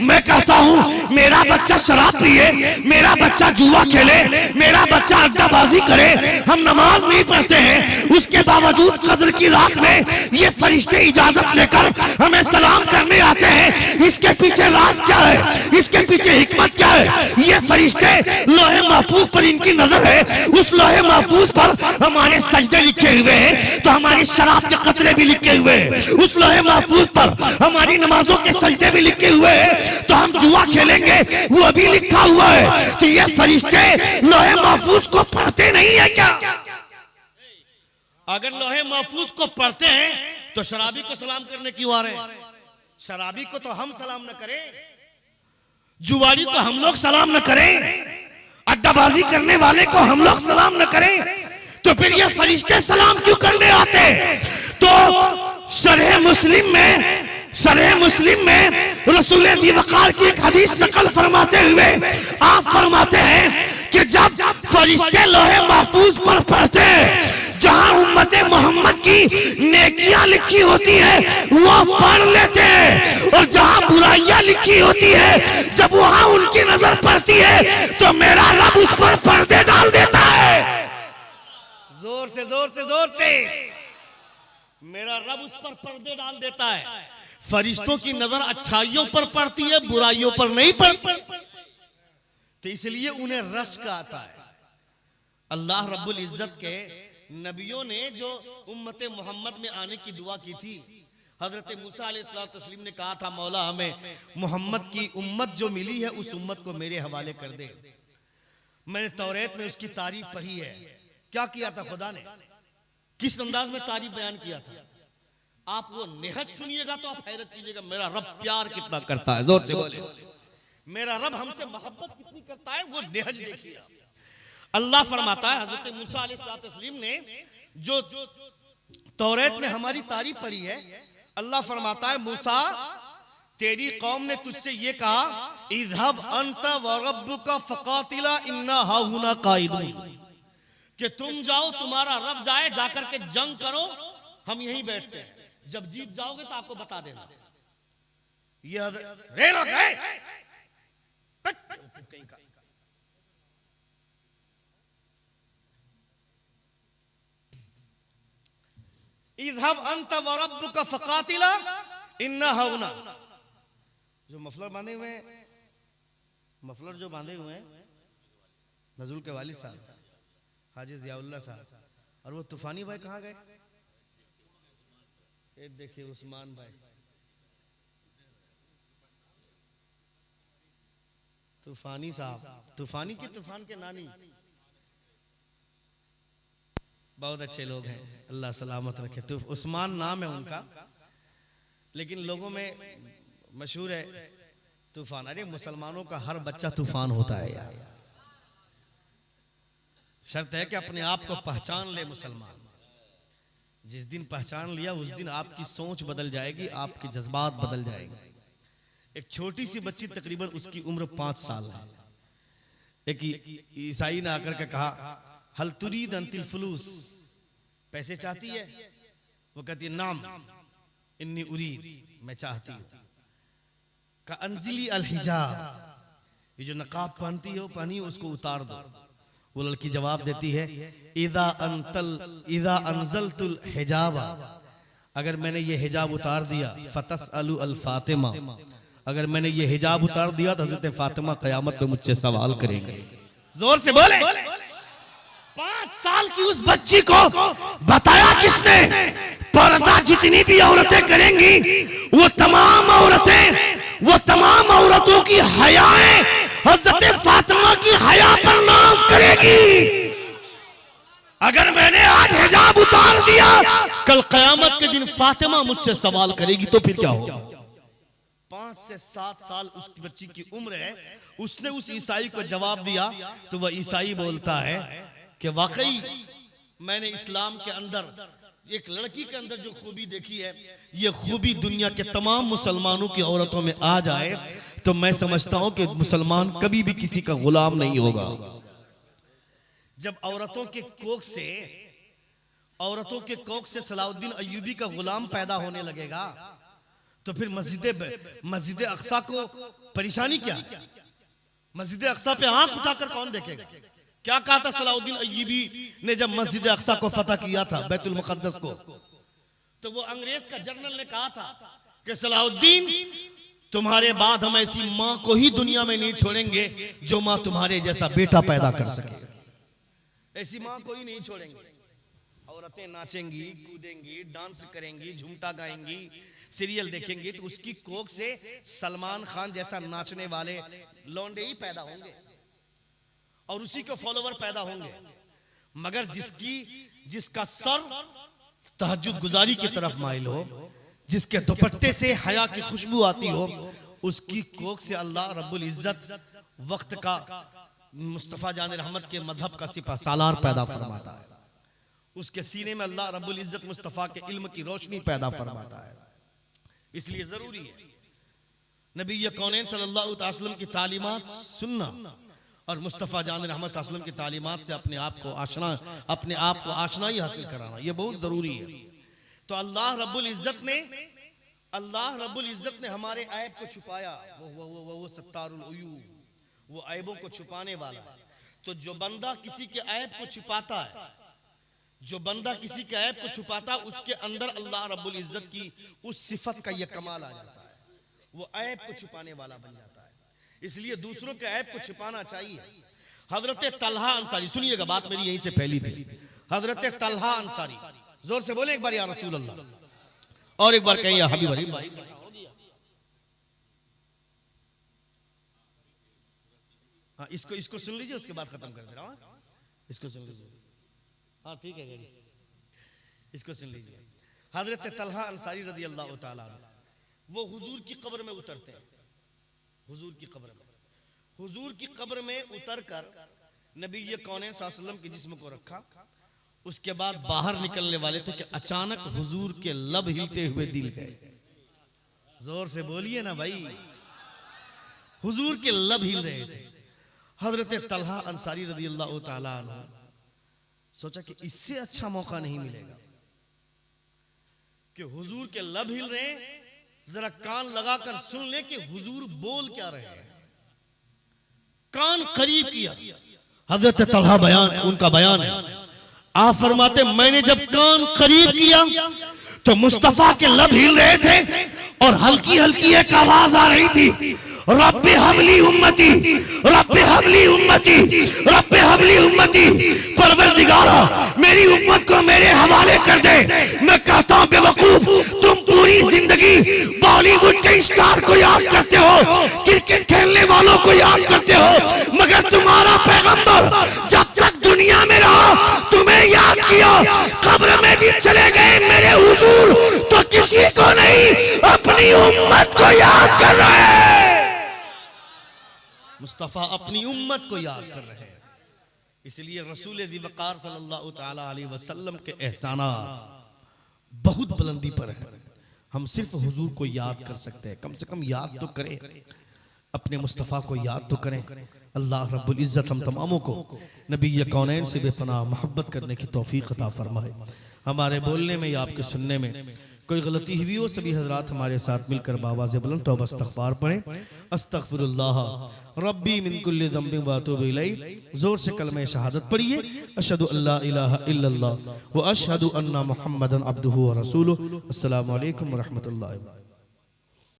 मैं कहता हूँ मेरा बच्चा शराब पिए, मेरा बच्चा जुआ खेले, मेरा बच्चा अड्डाबाजी करे, हम नमाज नहीं पढ़ते हैं, उसके बावजूद कद्र की रात में ये फरिश्ते इजाजत लेकर हमें सलाम करने आते हैं। इसके पीछे राज क्या है? इसके पीछे हिकमत क्या है? ये फरिश्ते लोहे महफूज पर इनकी नजर है, उस लोहे महफूज पर हमारे सजदे लिखे हुए हैं तो हमारी शराब के कतरे भी लिखे हुए हैं, उस लोहे महफूज पर हमारी नमाजों के सजदे भी लिखे हुए हैं। तो हम जुआ खेलेंगे वो भी लिखा हुआ है। तो ये फरिश्ते लोहे महफूज को पढ़ते नहीं है क्या? अगर लोहे महफूज को पढ़ते हैं तो शराबी को सलाम करने क्यों आ रहे हैं? शराबी को तो हम सलाम न करें, जुआरी को हम लोग सलाम न करें, अड्डाबाजी करने वाले को हम लोग सलाम न करें, तो फिर ये फरिश्ते सलाम क्यों करने आते? तो शरह मुस्लिम में रसूल दी वक़ार की एक हदीस नकल फरमाते हुए आप फरमाते हैं कि जब फरिश्ते लोहे महफूज पर पढ़ते हैं, जहां उम्मत मोहम्मद की नेकियां लिखी होती है वो पढ़ लेते हैं, और जहां बुराइयां लिखी होती है जब वहां उनकी नजर पड़ती है तो मेरा रब उस पर पर्दे डाल देता है। जोर से जोर से जोर से, मेरा रब उस पर पर्दे डाल देता है। फरिश्तों की नजर अच्छाइयों पर पड़ती है, बुराइयों पर नहीं पड़ती, तो इसलिए उन्हें रश्क आता है। अल्लाह रब्बुल इज्जत के नबियों ने जो उम्मत मोहम्मद में आने की दुआ की थी, हजरत मूसा अलैहिस्सलाम ने कहा था मौला हमें मोहम्मद की उम्मत जो मिली है उस उम्मत को मेरे हवाले कर दे। मैंने तौरेत में उसकी तारीफ पढ़ी है। क्या किया था खुदा ने, किस अंदाज में तारीफ बयान किया था? आप वो नेहज सुनिएगा तो आप हैरत कीजिएगा मेरा रब प्यार कितना करता है। जोर से बोले, मेरा रब हमसे मोहब्बत कितनी करता है, वो नेहज देखिए। अल्लाह फरमाता है हजरत मूसा अलैहिस्सलाम ने जो तौरेत में हमारी तारीफ पढ़ी है, अल्लाह फरमाता है मूसा तेरी कौम ने तुझसे ये कहा इज़हब अंत व रब्बुका फकातिला इन्ना हाहुना काइदून, कि तुम जाओ तुम्हारा रब जाए, जाकर के जंग करो, हम यहीं बैठते हैं, जब जीत जाओगे तो आपको बता देना। ये रेलो है इज़हब अंत व रब्बुका फकातिला इन्ना हाहुना। जो मफलर बांधे हुए हैं, मफलर जो बांधे हुए हैं नजुल के वालिद साहब हाजी जियाउल्लाह साहब, और वो तूफानी भाई कहाँ गए? ये देखिए उस्मान भाई, तूफानी साहब, तूफानी के तूफान के नानी बहुत अच्छे लोग हैं, अल्लाह सलामत रखे। तो उस्मान नाम है उनका, लेकिन लोगों में मशहूर है तूफान। अरे मुसलमानों का हर बच्चा तूफान होता है यार। शर्त है कि अपने आप को पहचान ले मुसलमान। जिस दिन पहचान लिया उस दिन आपकी सोच बदल जाएगी, आपके जज्बात बदल जाएंगे। एक छोटी सी बच्ची, तकरीबन उसकी उम्र 5 साल है, एक ईसाई ने आकर के कहा हल तुरीद अंतिल फुलूस, पैसे चाहती है? वो कहती है नाम इन्नी उरीद, मैं चाहती हूँ। का अंजिली अल हिजाब, ये जो नकाब पहनती हो पहनी उसको उतार दो। वो लड़की जवाब देती है इदा अंजलतुल हिजाबा, अगर मैंने ये हिजाब उतार दिया, फतस अलु अल फातिमा, अगर मैंने ये हिजाब उतार दिया तो हजरत फातिमा कयामत में मुझसे सवाल करेंगे। जोर से बोले। 5 साल की उस बच्ची को बताया किसने? पर्दा जितनी भी औरतें करेंगी वो तमाम औरतों की हयाएं हजरत फातिमा की हया पर नाज करेगी। अगर मैंने आज हिजाब उतार दिया, कल कयामत के दिन फातिमा मुझसे सवाल करेगी, तो फिर क्या होगा? 5 से 7 साल उस बच्ची की उम्र है। उसने उस ईसाई को जवाब दिया तो वह ईसाई बोलता है कि वाकई मैंने इस्लाम के अंदर एक लड़की के अंदर जो खूबी देखी है, ये खूबी दुनिया के तमाम मुसलमानों की औरतों में आ जाए तो मैं समझता हूं कि मुसलमान कभी भी किसी का गुलाम नहीं होगा। जब औरतों के कोख से सलाउद्दीन अय्यूबी का गुलाम पैदा होने लगेगा तो फिर मस्जिद अक्सा को परेशानी क्या? मस्जिद अक्सा पे आंख उठाकर कौन देखेगा? क्या कहा था सलाउद्दीन अय्यूबी ने जब मस्जिद अक्सा को फतह किया था, बैतुल मुकद्दस को? तो वो अंग्रेज का जनरल ने कहा था कि सलाउद्दीन, तुम्हारे बाद हम ऐसी मां को ही दुनिया में नहीं छोड़ेंगे जो मां तुम्हारे जैसा बेटा पैदा कर सके। ऐसी मां को ही नहीं छोड़ेंगे। औरतें नाचेंगी, कूदेंगी, डांस करेंगी, झुमटा गाएंगी, सीरियल देखेंगे, तो उसकी कोख से सलमान खान जैसा नाचने वाले लौंडे ही पैदा होंगे और उसी के फॉलोवर पैदा होंगे। मगर जिसका सर तहज्जुद गुजारी की तरफ माइल हो, जिसके दुपट्टे से हया की खुशबू आती हो, उसकी कोख से अल्लाह रब्बुल इज्जत वक्त का मुस्तफा जान रहमत के मजहब का सिपा सालार पैदा फरमाता है। उसके सीने में अल्लाह रब्बुल इज्जत मुस्तफा के इल्म की रोशनी पैदा फरमाता है। इसलिए जरूरी है नबी कौनैन सल्लल्लाहु अलैहि वसल्लम की तालीमात सुनना और मुस्तफा जान रहमत सल्लल्लाहु अलैहि वसल्लम की तालीमात से अपने आप को आशनाई हासिल कराना, यह बहुत जरूरी है। तो अल्लाह रब्बुल इज्जत ने हमारे ऐब को छुपाया। वो सत्तारुल उयूब, वो ऐबों को छुपाने वाला है। तो जो बंदा किसी के ऐब को छुपाता है, उसके अंदर अल्लाह रब्बुल इज्जत की उस सिफत का यह कमाल आ जाता है, वो ऐब को छुपाने वाला बन जाता है। इसलिए दूसरों के ऐब को छुपाना चाहिए। हजरत तलहा अंसारी, सुनिएगा बात मेरी यहीं से फैली थी। हजरत तलहा अंसारी, जोर से बोले एक बार या रसूल अल्लाह, और एक बार कहिए या हबीब अल्लाह। हाँ, इसको सुन लीजिए, उसके बाद खत्म कर दे रहा हूं। इसको सुन लीजिए। हाँ ठीक है, इसको सुन लीजिए। हजरत तलहा अंसारी रज़ी अल्लाह ताला वो हुजूर की कब्र में उतरते हैं। हुजूर की कब्र में उतरकर नबी कौनैन सल्लल्लाहु अलैहि वसल्लम के जिस्म को रखा। उसके बाद बाहर निकलने वाले थे कि अचानक हुजूर के लब हिलते हुए दिल गए। जोर से बोलिए ना भाई, हुजूर के लब हिल रहे थे। हजरत तलहा अंसारी रज़ी अल्लाह ताला अन्हु सोचा कि इससे अच्छा मौका नहीं मिलेगा कि हुजूर के लब हिल रहे हैं, जरा कान लगाकर सुन ले कि हुजूर बोल क्या रहे हैं। कान करीब किया, हजरत तलहा उनका बयान है। आप फरमाते मैंने जब कान करीब किया तो मुस्तफा के लब हिल रहे थे और हल्की हल्की एक आवाज आ रही थी, रब्बे हबली उम्मती, रब्बे हबली उम्मती, रब्बे हबली उम्मती। परवरदिगारा मेरी उम्मत को मेरे हवाले कर दे। मैं कहता हूं बेवकूफ, तुम पूरी जिंदगी बॉलीवुड के स्टार को याद करते हो, क्रिकेट खेलने वालों को याद करते हो, हो, मगर तुम्हारा पैगंबर जब तक दुनिया में रहा तुम्हें याद किया, कब्र में भी चले गए मेरे हुजूर तो किसी को नहीं अपनी उम्मत को याद कर रहे हैं। मुस्तफा अपनी उम्मत को याद कर रहे हैं। इसलिए रसूल ज़ी वक़ार सल्लल्लाहु तआला अलैहि वसल्लम के एहसानात बहुत बुलंदी पर है। हम सिर्फ हुजूर को याद कर सकते हैं, कम से कम याद तो करें, अपने मुस्तफ़ा को याद तो करें। अल्लाह रब्बुल इज़्ज़त हम तमामों को नबी कौनैन से बेपनाह मोहब्बत करने की तौफीक अता फरमाए। हमारे बोलने में या आपके सुनने में कोई गलती हुई हो, सभी हजरात हमारे साथ मिलकर बावाज़ बुलंद तौबा इस्तग़फ़ार पढ़ें। अस्तग़फ़िरुल्लाह रब्बी मिन कुल्लि ज़ंबिन व अतूबु इलैहि। जोर से कलमे शहादत पढ़िए, अशहदु अल्ला इलाहा इल्लल्लाह व अशहदु अन्ना मुहम्मदन अब्दुहु व रसूलुहु। अस्सलामु अलैकुम व रहमतुल्लाहि।